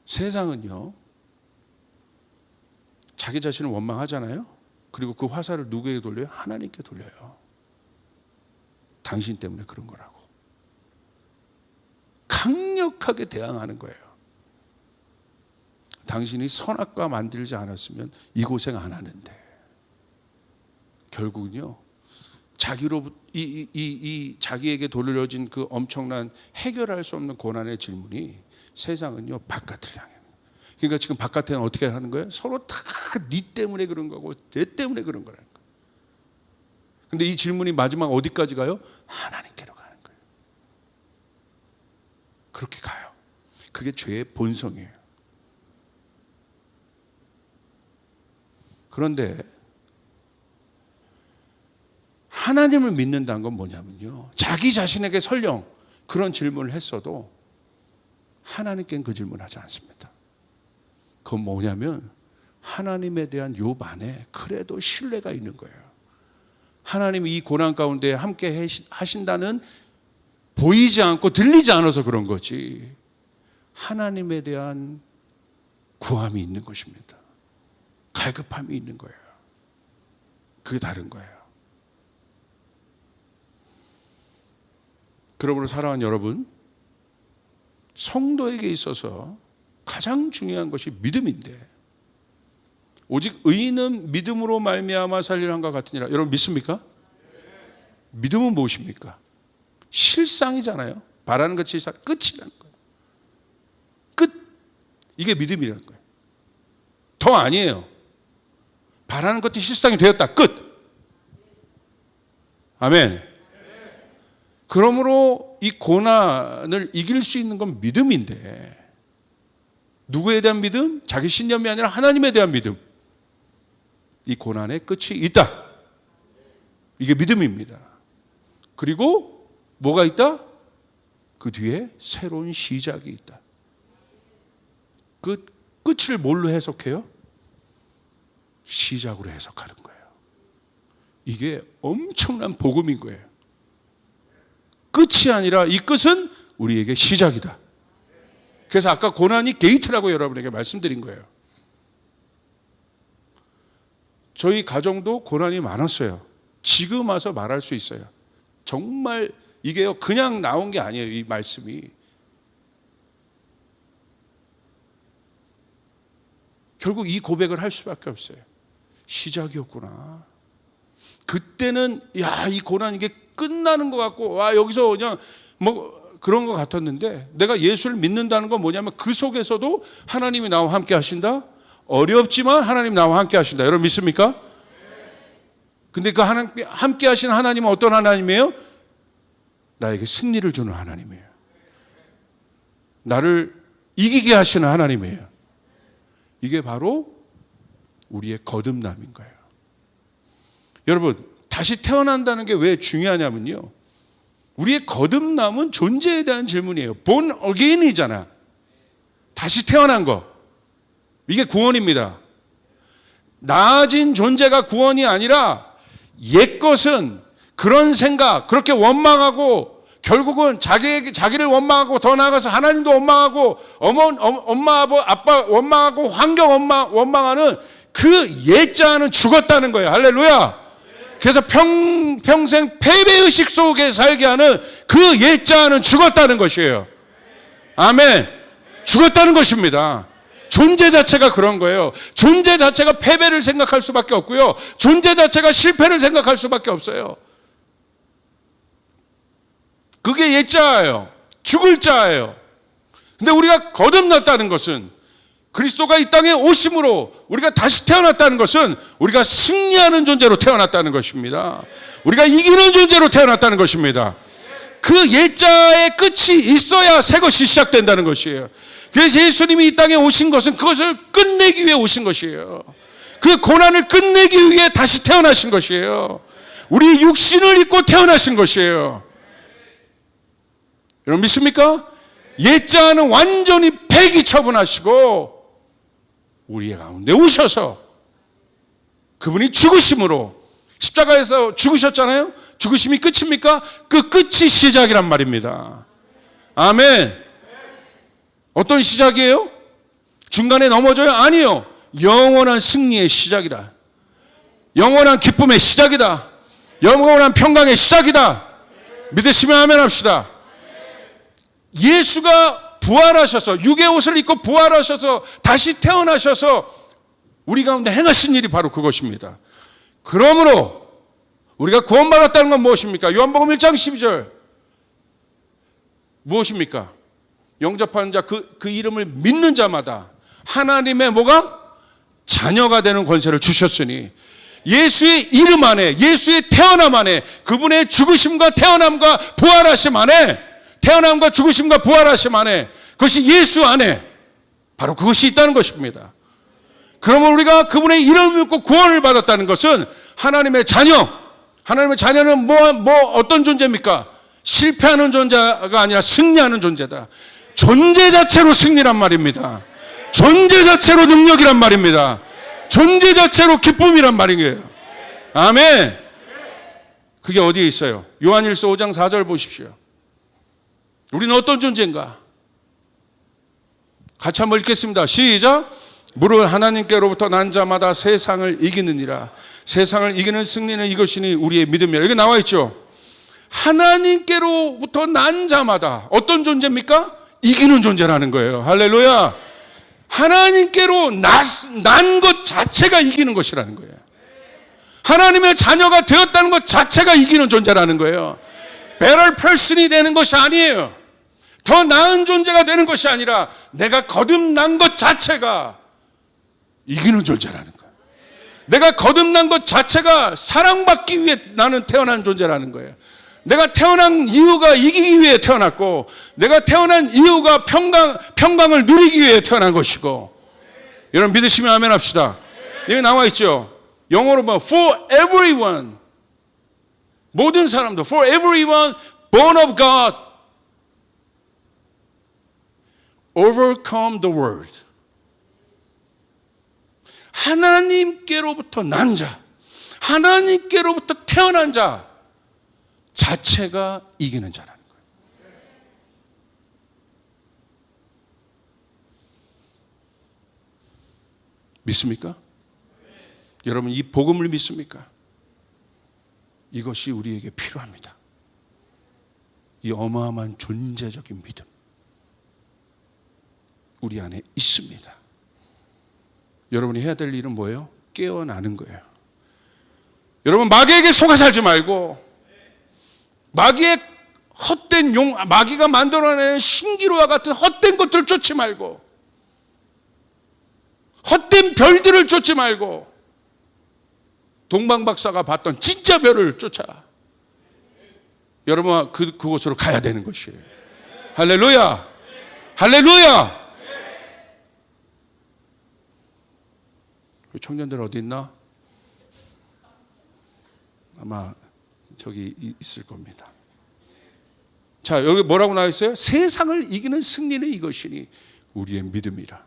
세상은요, 자기 자신을 원망하잖아요. 그리고 그 화살을 누구에게 돌려요? 하나님께 돌려요. 당신 때문에 그런 거라고. 강력하게 대항하는 거예요. 당신이 선악과 만들지 않았으면 이 고생 안 하는데. 결국은요, 자기에게 돌려진 그 엄청난 해결할 수 없는 고난의 질문이 세상은요, 바깥을 향해. 그러니까 지금 바깥에는 어떻게 하는 거예요? 서로 다 네 때문에 그런 거고 내 때문에 그런 거라는 거예요. 근데 이 질문이 마지막 어디까지 가요? 하나님께로 가는 거예요. 그렇게 가요. 그게 죄의 본성이에요. 그런데 하나님을 믿는다는 건 뭐냐면요, 자기 자신에게 설령 그런 질문을 했어도 하나님께는 그 질문하지 않습니다. 그건 뭐냐면 하나님에 대한 욥 안에 그래도 신뢰가 있는 거예요. 하나님이 이 고난 가운데 함께 하신다는 보이지 않고 들리지 않아서 그런 거지, 하나님에 대한 구함이 있는 것입니다. 갈급함이 있는 거예요. 그게 다른 거예요. 그러므로 사랑하는 여러분, 성도에게 있어서 가장 중요한 것이 믿음인데, 오직 의인은 믿음으로 말미암아 살리라 한것 같으니라. 여러분 믿습니까? 믿음은 무엇입니까? 실상이잖아요. 바라는 것 실상, 끝이라는 거예요. 끝. 이게 믿음이라는 거예요. 더 아니에요. 바라는 것이 실상이 되었다. 끝. 아멘. 그러므로 이 고난을 이길 수 있는 건 믿음인데, 누구에 대한 믿음? 자기 신념이 아니라 하나님에 대한 믿음. 이 고난의 끝이 있다. 이게 믿음입니다. 그리고 뭐가 있다? 그 뒤에 새로운 시작이 있다. 그 끝을 뭘로 해석해요? 시작으로 해석하는 거예요. 이게 엄청난 복음인 거예요. 끝이 아니라 이 끝은 우리에게 시작이다. 그래서 아까 고난이 게이트라고 여러분에게 말씀드린 거예요. 저희 가정도 고난이 많았어요. 지금 와서 말할 수 있어요. 정말 이게요, 그냥 나온 게 아니에요. 이 말씀이 결국 이 고백을 할 수밖에 없어요. 시작이었구나. 그때는 이 고난 이게 끝나는 것 같고, 여기서 그냥 그런 것 같았는데, 내가 예수를 믿는다는 건 뭐냐면 그 속에서도 하나님이 나와 함께 하신다. 어렵지만 하나님 나와 함께 하신다. 여러분 믿습니까? 근데 그 하나님 함께 하신 하나님은 어떤 하나님이에요? 나에게 승리를 주는 하나님이에요. 나를 이기게 하시는 하나님이에요. 이게 바로 우리의 거듭남인 거예요. 여러분, 다시 태어난다는 게 왜 중요하냐면요, 우리의 거듭남은 존재에 대한 질문이에요. born again이잖아. 다시 태어난 거. 이게 구원입니다. 나아진 존재가 구원이 아니라 옛 것은 그런 생각, 그렇게 원망하고 결국은 자기를 원망하고 더 나아가서 하나님도 원망하고 엄마, 아빠 원망하고 환경 원망하는 그 옛자는 죽었다는 거예요. 할렐루야. 그래서 평생 패배의식 속에 살게 하는 그 옛자는 죽었다는 것이에요. 아멘. 죽었다는 것입니다. 존재 자체가 그런 거예요. 존재 자체가 패배를 생각할 수밖에 없고요. 존재 자체가 실패를 생각할 수밖에 없어요. 그게 옛자예요. 죽을 자예요. 근데 우리가 거듭났다는 것은, 그리스도가 이 땅에 오심으로 우리가 다시 태어났다는 것은 우리가 승리하는 존재로 태어났다는 것입니다. 우리가 이기는 존재로 태어났다는 것입니다. 그 옛자의 끝이 있어야 새 것이 시작된다는 것이에요. 그래서 예수님이 이 땅에 오신 것은 그것을 끝내기 위해 오신 것이에요. 그 고난을 끝내기 위해 다시 태어나신 것이에요. 우리 육신을 입고 태어나신 것이에요. 여러분 믿습니까? 옛자는 완전히 폐기 처분하시고 우리 가운데 오셔서 그분이 죽으심으로, 십자가에서 죽으셨잖아요. 죽으심이 끝입니까? 그 끝이 시작이란 말입니다. 아멘. 어떤 시작이에요? 중간에 넘어져요? 아니요. 영원한 승리의 시작이다. 영원한 기쁨의 시작이다. 영원한 평강의 시작이다. 믿으시면 아멘 합시다. 예수가 부활하셔서, 육의 옷을 입고 부활하셔서 다시 태어나셔서 우리 가운데 행하신 일이 바로 그것입니다. 그러므로 우리가 구원받았다는 건 무엇입니까? 요한복음 1장 12절 무엇입니까? 영접하는 자, 그 이름을 믿는 자마다 하나님의 뭐가? 자녀가 되는 권세를 주셨으니, 예수의 이름 안에, 예수의 태어남 안에, 그분의 죽으심과 태어남과 부활하심 안에, 태어남과 죽으심과 부활하심 안에, 그것이 예수 안에 바로 그것이 있다는 것입니다. 그러면 우리가 그분의 이름을 믿고 구원을 받았다는 것은 하나님의 자녀, 하나님의 자녀는 어떤 존재입니까? 실패하는 존재가 아니라 승리하는 존재다. 존재 자체로 승리란 말입니다. 존재 자체로 능력이란 말입니다. 존재 자체로 기쁨이란 말이에요. 아멘. 그게 어디에 있어요? 요한일서 5장 4절 보십시오. 우리는 어떤 존재인가? 같이 한번 읽겠습니다. 시작. 무릇 하나님께로부터 난 자마다 세상을 이기느니라. 세상을 이기는 승리는 이것이니 우리의 믿음이라. 이게 나와 있죠. 하나님께로부터 난 자마다 어떤 존재입니까? 이기는 존재라는 거예요. 할렐루야. 하나님께로 난 것 자체가 이기는 것이라는 거예요. 하나님의 자녀가 되었다는 것 자체가 이기는 존재라는 거예요. better person이 되는 것이 아니에요. 더 나은 존재가 되는 것이 아니라 내가 거듭난 것 자체가 이기는 존재라는 거예요. 내가 거듭난 것 자체가 사랑받기 위해 나는 태어난 존재라는 거예요. 내가 태어난 이유가 이기기 위해 태어났고, 내가 태어난 이유가 평강을 누리기 위해 태어난 것이고. 여러분 믿으시면 아멘 합시다. 여기 나와 있죠. 영어로 보면 for everyone, 모든 사람들, for everyone born of God overcome the world. 하나님께로부터 난 자, 하나님께로부터 태어난 자 자체가 이기는 자라는 거예요. 믿습니까? 여러분 이 복음을 믿습니까? 이것이 우리에게 필요합니다. 이 어마어마한 존재적인 믿음 우리 안에 있습니다. 여러분이 해야 될 일은 뭐예요? 깨어나는 거예요. 여러분 마귀에게 속아 살지 말고, 마귀의 헛된 마귀가 만들어낸 신기루와 같은 헛된 것들을 쫓지 말고, 헛된 별들을 쫓지 말고, 동방박사가 봤던 진짜 별을 쫓아 여러분 그곳으로 가야 되는 것이에요. 할렐루야. 할렐루야. 그 청년들 어디 있나? 아마 저기 있을 겁니다. 자, 여기 뭐라고 나와 있어요? 세상을 이기는 승리는 이것이니 우리의 믿음이라.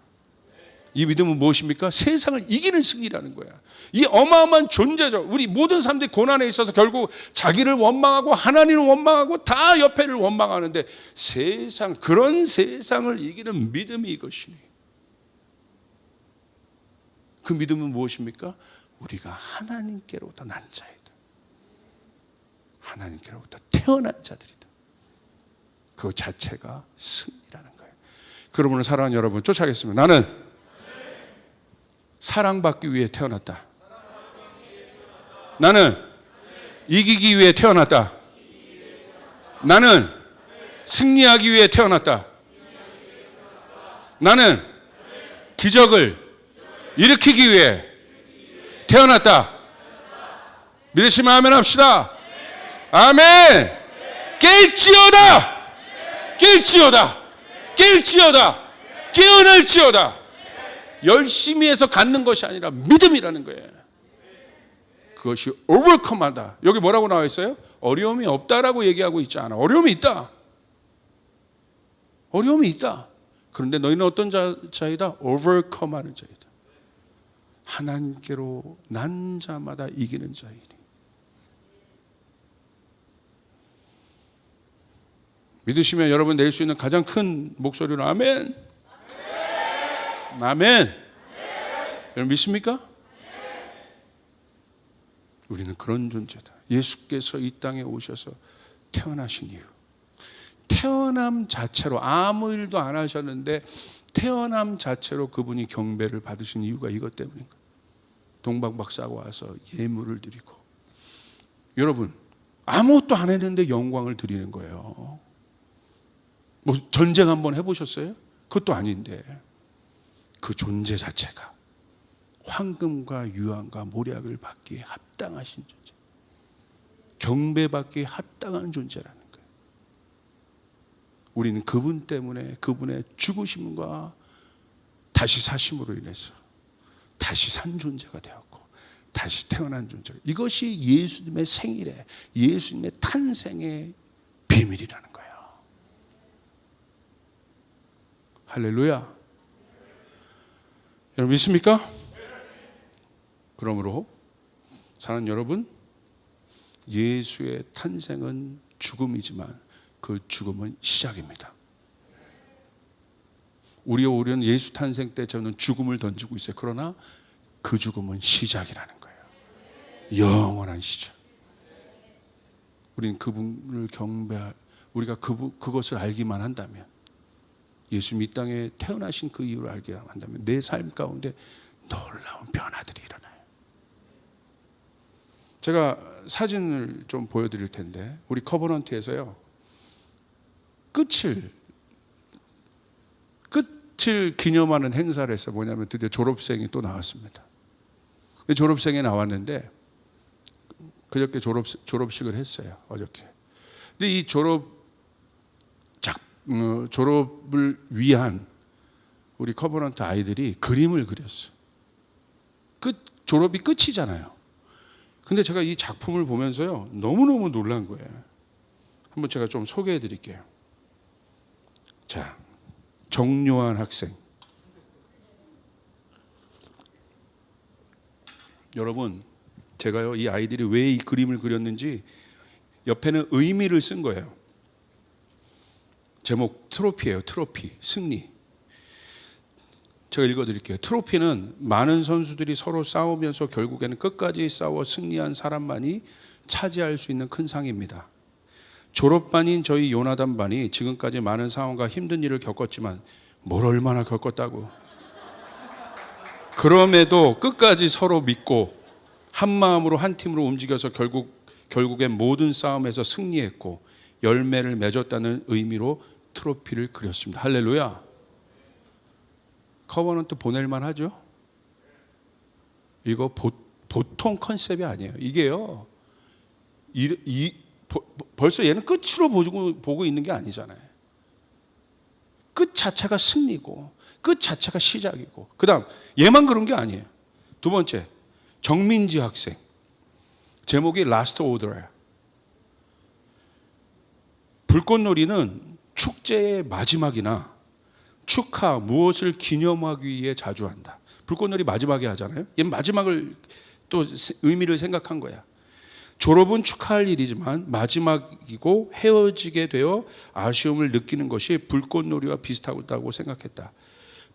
이 믿음은 무엇입니까? 세상을 이기는 승리라는 거야. 이 어마어마한 존재죠. 우리 모든 사람들이 고난에 있어서 결국 자기를 원망하고 하나님을 원망하고 다 옆에를 원망하는데 그런 세상을 이기는 믿음이 이것이니. 그 믿음은 무엇입니까? 우리가 하나님께로부터 난 자이다. 하나님께로부터 태어난 자들이다. 그 자체가 승리라는 거예요. 그러므로 사랑하는 여러분, 쫓아가겠습니다. 나는 사랑받기 위해 태어났다. 나는 이기기 위해 태어났다. 나는 승리하기 위해 태어났다. 나는 기적을 일으키기 위해 태어났다. 믿으시면 아멘 합시다. 아멘. 깰지어다. 깰지어다. 깰지어다. 깨어날지어다. 열심히 해서 갖는 것이 아니라 믿음이라는 거예요. 그것이 overcome하다. 여기 뭐라고 나와 있어요? 어려움이 없다라고 얘기하고 있지 않아. 어려움이 있다. 어려움이 있다. 그런데 너희는 어떤 자이다? overcome하는 자이다. 하나님께로 난 자마다 이기는 자이니. 믿으시면 여러분 낼 수 있는 가장 큰 목소리로 아멘. 아멘. 여러분 믿습니까? 우리는 그런 존재다. 예수께서 이 땅에 오셔서 태어나신 이유, 태어남 자체로 아무 일도 안 하셨는데 태어남 자체로 그분이 경배를 받으신 이유가 이것 때문인가? 동방박사가 와서 예물을 드리고, 여러분 아무것도 안 했는데 영광을 드리는 거예요. 뭐 전쟁 한번 해보셨어요? 그것도 아닌데 그 존재 자체가 황금과 유황과 모략을 받기에 합당하신 존재, 경배받기에 합당한 존재라는 거예요. 우리는 그분 때문에, 그분의 죽으심과 다시 사심으로 인해서 다시 산 존재가 되었고 다시 태어난 존재가, 이것이 예수님의 생일에, 예수님의 탄생의 비밀이라는 거예요. 할렐루야. 여러분 믿습니까? 그러므로 사랑하는 여러분, 예수의 탄생은 죽음이지만 그 죽음은 시작입니다. 우리는 예수 탄생 때 저는 죽음을 던지고 있어요. 그러나 그 죽음은 시작이라는 거예요. 영원한 시작. 우리는 그분을 경배할, 우리가 그것을 알기만 한다면, 예수님 이 땅에 태어나신 그 이유를 알게 한다면 내 삶 가운데 놀라운 변화들이 일어나요. 제가 사진을 좀 보여드릴 텐데, 우리 커버넌트에서요, 끝을 기념하는 행사를 해서, 뭐냐면 드디어 졸업생이 또 나왔습니다. 졸업생이 나왔는데 그저께 졸업식을 했어요. 어저께. 근데 이 졸업을 위한 우리 커버넌트 아이들이 그림을 그렸어. 졸업이 끝이잖아요. 근데 제가 이 작품을 보면서요, 너무너무 놀란 거예요. 한번 제가 좀 소개해 드릴게요. 자, 정요한 학생. 여러분, 제가요, 이 아이들이 왜 이 그림을 그렸는지 옆에는 의미를 쓴 거예요. 제목 트로피예요. 트로피, 승리. 제가 읽어드릴게요. 트로피는 많은 선수들이 서로 싸우면서 결국에는 끝까지 싸워 승리한 사람만이 차지할 수 있는 큰 상입니다. 졸업반인 저희 요나단 반이 지금까지 많은 상황과 힘든 일을 겪었지만 뭘 얼마나 겪었다고. 그럼에도 끝까지 서로 믿고 한 마음으로 한 팀으로 움직여서 결국엔 모든 싸움에서 승리했고 열매를 맺었다는 의미로 트로피를 그렸습니다. 할렐루야. 커버넌트 보낼만 하죠? 이거 보통 컨셉이 아니에요. 이게요, 벌써 얘는 끝으로 보고 있는 게 아니잖아요. 끝 자체가 승리고 끝 자체가 시작이고, 그 다음 얘만 그런 게 아니에요. 두 번째, 정민지 학생. 제목이 라스트 오더예요. 불꽃놀이는 축제의 마지막이나 축하, 무엇을 기념하기 위해 자주 한다. 불꽃놀이 마지막에 하잖아요. 얘 마지막을 또 의미를 생각한 거야. 졸업은 축하할 일이지만 마지막이고 헤어지게 되어 아쉬움을 느끼는 것이 불꽃놀이와 비슷하다고 생각했다.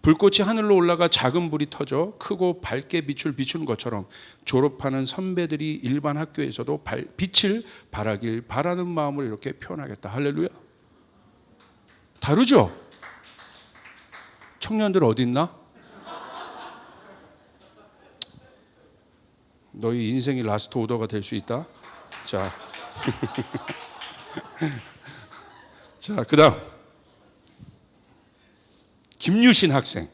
불꽃이 하늘로 올라가 작은 불이 터져 크고 밝게 빛을 비추는 것처럼 졸업하는 선배들이 일반 학교에서도 빛을 발하길 바라는 마음으로 이렇게 표현하겠다. 할렐루야. 다르죠? 청년들 어디 있나? 너희 인생이 라스트 오더가 될 수 있다. 자, 자, 그다음 김유신 학생.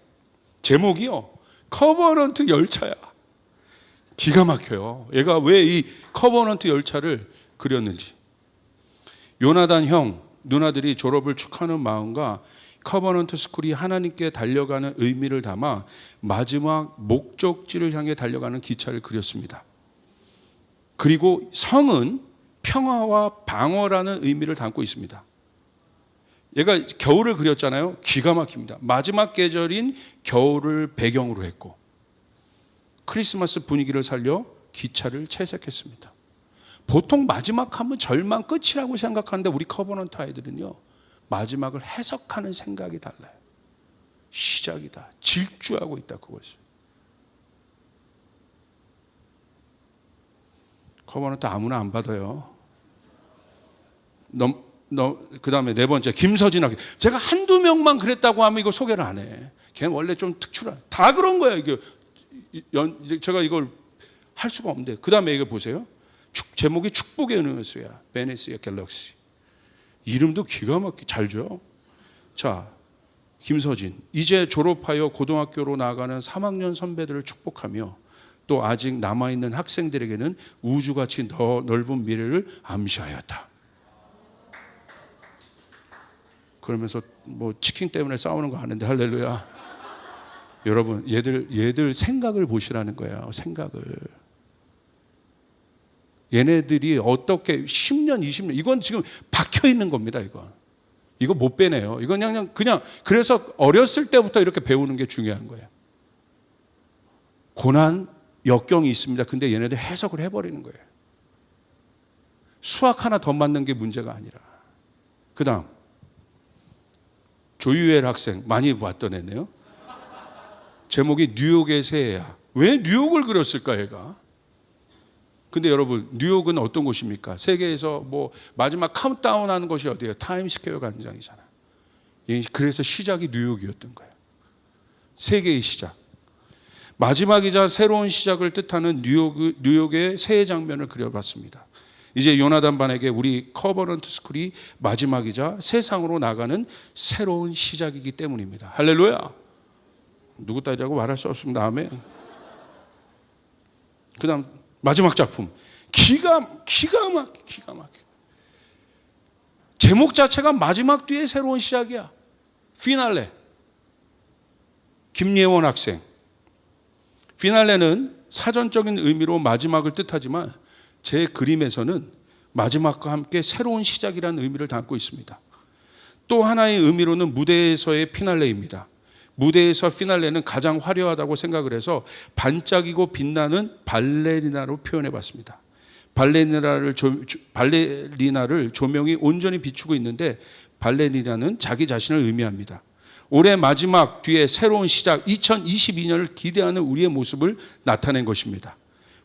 제목이요, 커버넌트 열차야. 기가 막혀요. 얘가 왜 이 커버넌트 열차를 그렸는지. 요나단 형 누나들이 졸업을 축하하는 마음과 커버넌트 스쿨이 하나님께 달려가는 의미를 담아 마지막 목적지를 향해 달려가는 기차를 그렸습니다. 그리고 성은 평화와 방어라는 의미를 담고 있습니다. 얘가 겨울을 그렸잖아요. 기가 막힙니다. 마지막 계절인 겨울을 배경으로 했고 크리스마스 분위기를 살려 기차를 채색했습니다. 보통 마지막 하면 절망 끝이라고 생각하는데 우리 커버넌트 아이들은요, 마지막을 해석하는 생각이 달라요. 시작이다. 질주하고 있다. 그것을. 커버넌트 아무나 안 받아요. 그 다음에 네 번째, 김서진 학생. 제가 한두 명만 그랬다고 하면 이거 소개를 안 해. 걔는 원래 좀 특출한. 다 그런 거야. 이게 제가 이걸 할 수가 없는데. 그 다음에 이거 보세요. 제목이 축복의 은하수야. 베네시아 갤럭시. 이름도 기가 막히게 잘 줘. 자, 김서진. 이제 졸업하여 고등학교로 나아가는 3학년 선배들을 축복하며 또 아직 남아있는 학생들에게는 우주같이 더 넓은 미래를 암시하였다. 그러면서 뭐 치킨 때문에 싸우는 거 아는데 할렐루야. 여러분, 얘들 생각을 보시라는 거예요. 생각을. 얘네들이 어떻게 10년, 20년, 이건 지금 박혀 있는 겁니다. 이거 못 빼내요. 이건 그냥 그래서 어렸을 때부터 이렇게 배우는 게 중요한 거예요. 고난, 역경이 있습니다. 근데 얘네들 해석을 해버리는 거예요. 수학 하나 더 맞는 게 문제가 아니라. 그 다음, 조유엘 학생, 많이 봤던 애네요. 제목이 뉴욕의 새해야. 왜 뉴욕을 그렸을까, 얘가? 근데 여러분, 뉴욕은 어떤 곳입니까? 세계에서 뭐 마지막 카운트다운 하는 곳이 어디예요? 타임스퀘어 광장이잖아요. 그래서 시작이 뉴욕이었던 거예요. 세계의 시작. 마지막이자 새로운 시작을 뜻하는 뉴욕의 새해 장면을 그려봤습니다. 이제 요나단 반에게 우리 커버넌트 스쿨이 마지막이자 세상으로 나가는 새로운 시작이기 때문입니다. 할렐루야. 누구 딸이라고 말할 수 없습니다. 아멘. 그 다음 마지막 작품. 기가 막혀. 제목 자체가 마지막 뒤에 새로운 시작이야. 피날레. 김예원 학생. 피날레는 사전적인 의미로 마지막을 뜻하지만 제 그림에서는 마지막과 함께 새로운 시작이라는 의미를 담고 있습니다. 또 하나의 의미로는 무대에서의 피날레입니다. 무대에서 피날레는 가장 화려하다고 생각을 해서 반짝이고 빛나는 발레리나로 표현해 봤습니다. 발레리나를 조명이 온전히 비추고 있는데 발레리나는 자기 자신을 의미합니다. 올해 마지막 뒤에 새로운 시작 2022년을 기대하는 우리의 모습을 나타낸 것입니다.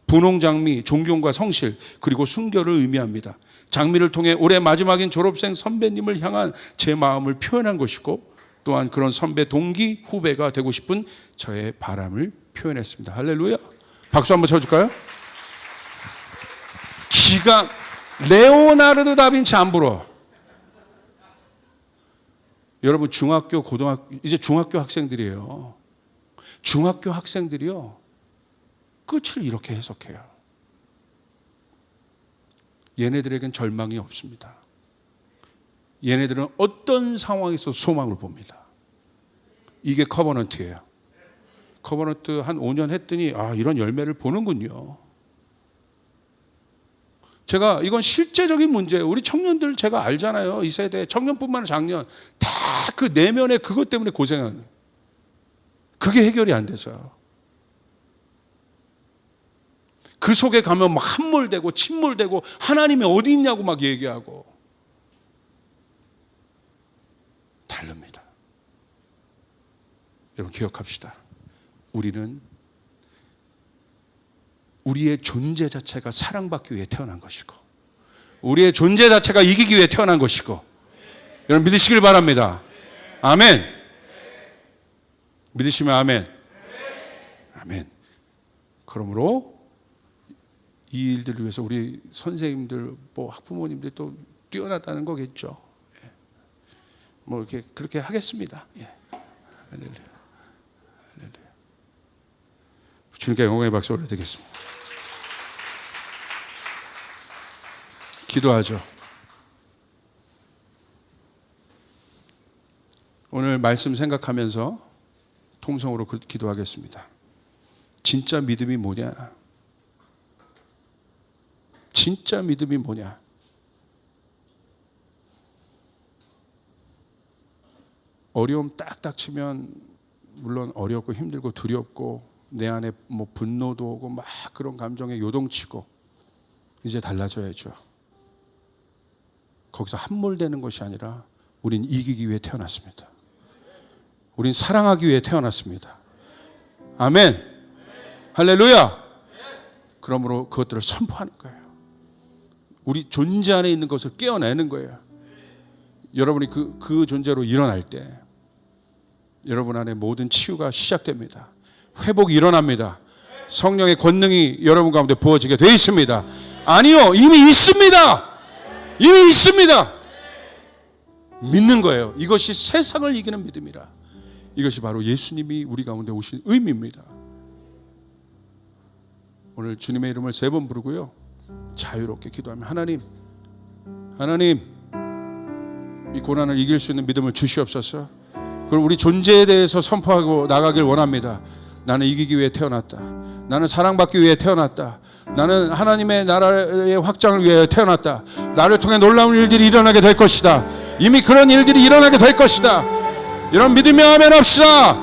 분홍 장미, 존경과 성실, 그리고 순결을 의미합니다. 장미를 통해 올해 마지막인 졸업생 선배님을 향한 제 마음을 표현한 것이고 또한 그런 선배, 동기, 후배가 되고 싶은 저의 바람을 표현했습니다. 할렐루야. 박수 한번 쳐줄까요? 레오나르도 다빈치 안 불어. 여러분, 중학교, 고등학교, 이제 중학교 학생들이에요. 중학교 학생들이요, 끝을 이렇게 해석해요. 얘네들에겐 절망이 없습니다. 얘네들은 어떤 상황에서 소망을 봅니다. 이게 커버넌트예요. 커버넌트 한 5년 했더니 이런 열매를 보는군요. 제가 이건 실제적인 문제예요. 우리 청년들 제가 알잖아요. 이 세대 청년뿐만 아니라 장년 다 그 내면의 그것 때문에 고생하는, 그게 해결이 안 돼서요. 그 속에 가면 막 함몰되고 침몰되고 하나님이 어디 있냐고 막 얘기하고. 다릅니다. 여러분 기억합시다. 우리는 우리의 존재 자체가 사랑받기 위해 태어난 것이고, 우리의 존재 자체가 이기기 위해 태어난 것이고, 여러분 믿으시길 바랍니다. 아멘. 믿으시면 아멘. 아멘. 그러므로 이 일들을 위해서 우리 선생님들, 학부모님들 또 뛰어나다는 거겠죠. 이렇게 그렇게 하겠습니다. 할렐루야. 할렐루야. 주님께 영광의 박수 올려드리겠습니다. 기도하죠. 오늘 말씀 생각하면서 통성으로 기도하겠습니다. 진짜 믿음이 뭐냐? 진짜 믿음이 뭐냐? 어려움 딱딱 치면 물론 어렵고 힘들고 두렵고 내 안에 분노도 오고 막 그런 감정에 요동치고 이제 달라져야죠. 거기서 함몰되는 것이 아니라 우린 이기기 위해 태어났습니다. 우린 사랑하기 위해 태어났습니다. 아멘. 할렐루야. 그러므로 그것들을 선포하는 거예요. 우리 존재 안에 있는 것을 깨어내는 거예요. 여러분이 그 존재로 일어날 때 여러분 안에 모든 치유가 시작됩니다. 회복이 일어납니다. 성령의 권능이 여러분 가운데 부어지게 되어 있습니다. 아니요, 이미 있습니다. 이미 있습니다. 믿는 거예요. 이것이 세상을 이기는 믿음이라. 이것이 바로 예수님이 우리 가운데 오신 의미입니다. 오늘 주님의 이름을 3번 부르고요, 자유롭게 기도하면 하나님 이 고난을 이길 수 있는 믿음을 주시옵소서. 그럼 우리 존재에 대해서 선포하고 나가길 원합니다. 나는 이기기 위해 태어났다. 나는 사랑받기 위해 태어났다. 나는 하나님의 나라의 확장을 위해 태어났다. 나를 통해 놀라운 일들이 일어나게 될 것이다. 이미 그런 일들이 일어나게 될 것이다. 이런 믿음이 아멘 합시다.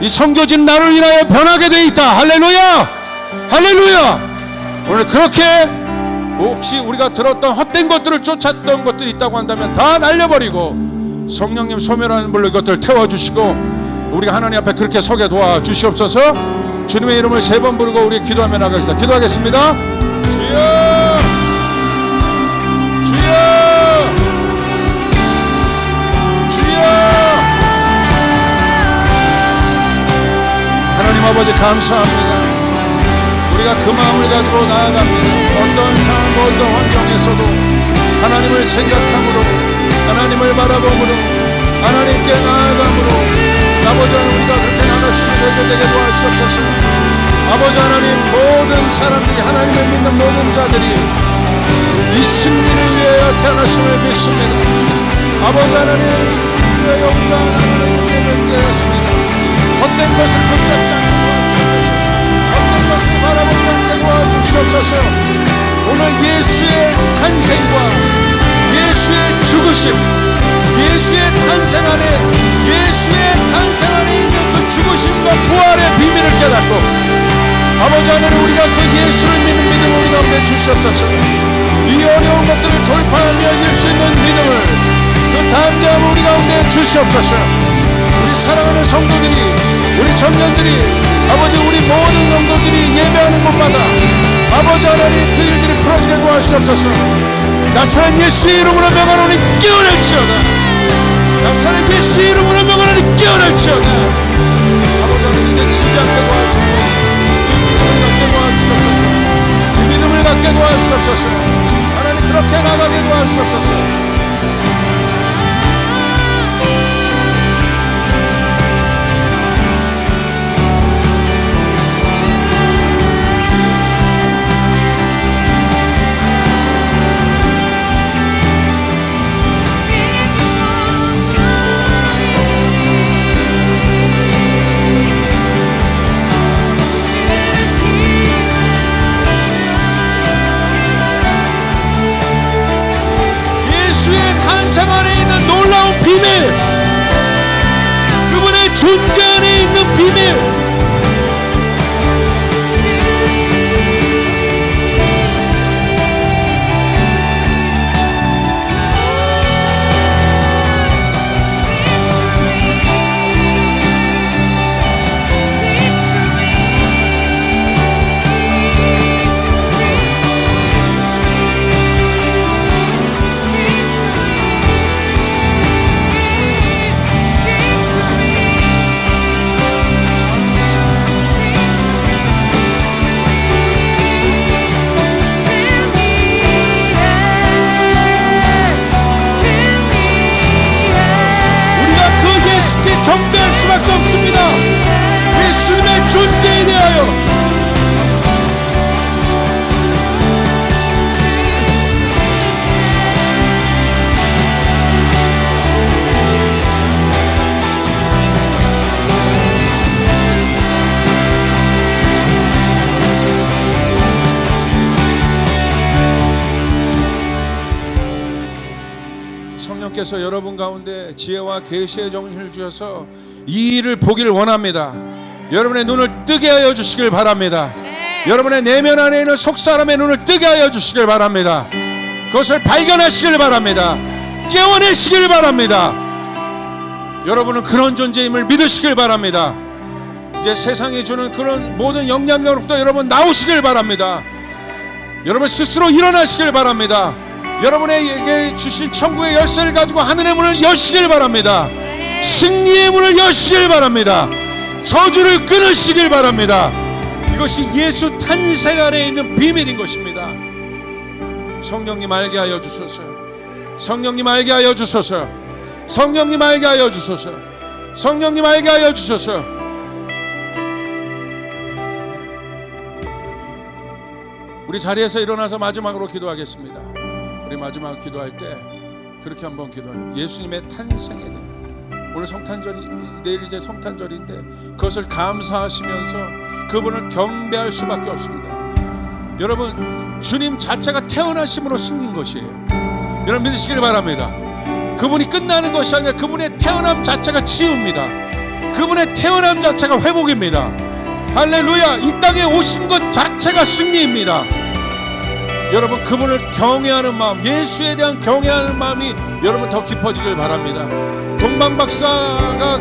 이 성교진 나를 인하여 변하게 돼 있다. 할렐루야. 할렐루야. 오늘 그렇게 혹시 우리가 들었던 헛된 것들을 쫓았던 것들이 있다고 한다면 다 날려버리고 성령님 소멸하는 불로 이것들을 태워주시고 우리가 하나님 앞에 그렇게 서게 도와주시옵소서. 주님의 이름을 3번 부르고 우리 기도하며 나가겠습니다. 기도하겠습니다. 주여, 주여, 주여. 하나님 아버지 감사합니다. 우리가 그 마음을 가지고 나아갑니다. 어떤 상황, 어떤 환경에서도 하나님을 생각함으로, 하나님을 바라봄으로, 하나님께 나아감으로 아버지 하나님, 우리가 그렇게 나갈 수 있는 되게 도와주시옵소서. 아버지 하나님, 모든 사람들이, 하나님을 믿는 모든 자들이 이 승리를 위하여 태어났음을 믿습니다. 아버지 하나님, 위하여 우리가 나가는 길을 깨었습니다. 헛된 것을 붙잡지 않게 도와주시옵소서. 헛된 것을 바라보지 않게 도와주시옵소서. 오늘 예수의 탄생과 예수의 죽으심, 예수의 탄생 안에, 예수의 탄생 안에 있는 그 죽으심과 부활의 비밀을 깨닫고 아버지 하나님, 우리가 그 예수를 믿는 믿음을 우리 가운데 주시옵소서. 이 어려운 것들을 돌파하며 이길 수 있는 믿음을, 그 담대함을 우리 가운데 주시옵소서. 우리 사랑하는 성도들이, 우리 청년들이, 아버지 우리 모든 성도들이 예배하는 곳마다 아버지 하나님 그 일들이 풀어지게 도와주시옵소서. 나사렛 예수의 이름으로 명하노니 깨어날지어다. 나사렛 예수의 이름으로 명하노니 깨어날지어다. 아버지 하나님, 이제 지지 않게 도와주시고 이 믿음을 갖게 도와주시옵소서. 이 믿음을 갖게 도와주시옵소서. 하나님 그렇게 나가게 도와주시옵소서. 탄생 안에 있는 놀라운 비밀, 그분의 존재 안에 있는 비밀, 경배할 수밖에 없습니다. 예수님의 존재에 대하여. 성령께서 여러분 가운데 지혜와 계시의 정신을 주셔서 이 일을 보기를 원합니다. 여러분의 눈을 뜨게 하여 주시길 바랍니다. 여러분의 내면 안에 있는 속사람의 눈을 뜨게 하여 주시길 바랍니다. 그것을 발견하시길 바랍니다. 깨워내시길 바랍니다. 여러분은 그런 존재임을 믿으시길 바랍니다. 이제 세상이 주는 그런 모든 영향력으로부터 여러분 나오시길 바랍니다. 여러분 스스로 일어나시길 바랍니다. 여러분에게 주신 천국의 열쇠를 가지고 하늘의 문을 여시길 바랍니다. 승리의 문을 여시길 바랍니다. 저주를 끊으시길 바랍니다. 이것이 예수 탄생 안에 있는 비밀인 것입니다. 성령님 알게 하여 주소서. 성령님 알게 하여 주소서. 성령님 알게 하여 주소서. 성령님 알게 하여 주소서. 우리 자리에서 일어나서 마지막으로 기도하겠습니다. 우리 마지막 기도할 때 그렇게 한번 기도해요. 예수님의 탄생에 대해. 오늘 성탄절이, 내일 이제 성탄절인데 그것을 감사하시면서 그분을 경배할 수밖에 없습니다. 여러분, 주님 자체가 태어나심으로 생긴 것이에요. 여러분 믿으시길 바랍니다. 그분이 끝나는 것이 아니라 그분의 태어남 자체가 치유입니다. 그분의 태어남 자체가 회복입니다. 할렐루야. 이 땅에 오신 것 자체가 승리입니다. 여러분 그분을 경외하는 마음, 예수에 대한 경외하는 마음이 여러분 더 깊어지길 바랍니다. 동방박사가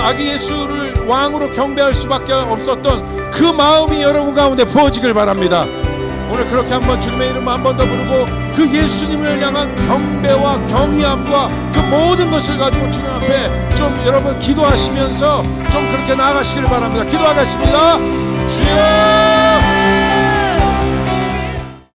아기 예수를 왕으로 경배할 수밖에 없었던 그 마음이 여러분 가운데 부어지길 바랍니다. 오늘 그렇게 한번 주님의 이름 한 번 더 부르고 그 예수님을 향한 경배와 경외함과 그 모든 것을 가지고 주님 앞에 좀 여러분 기도하시면서 좀 그렇게 나아가시길 바랍니다. 기도하겠습니다. 주여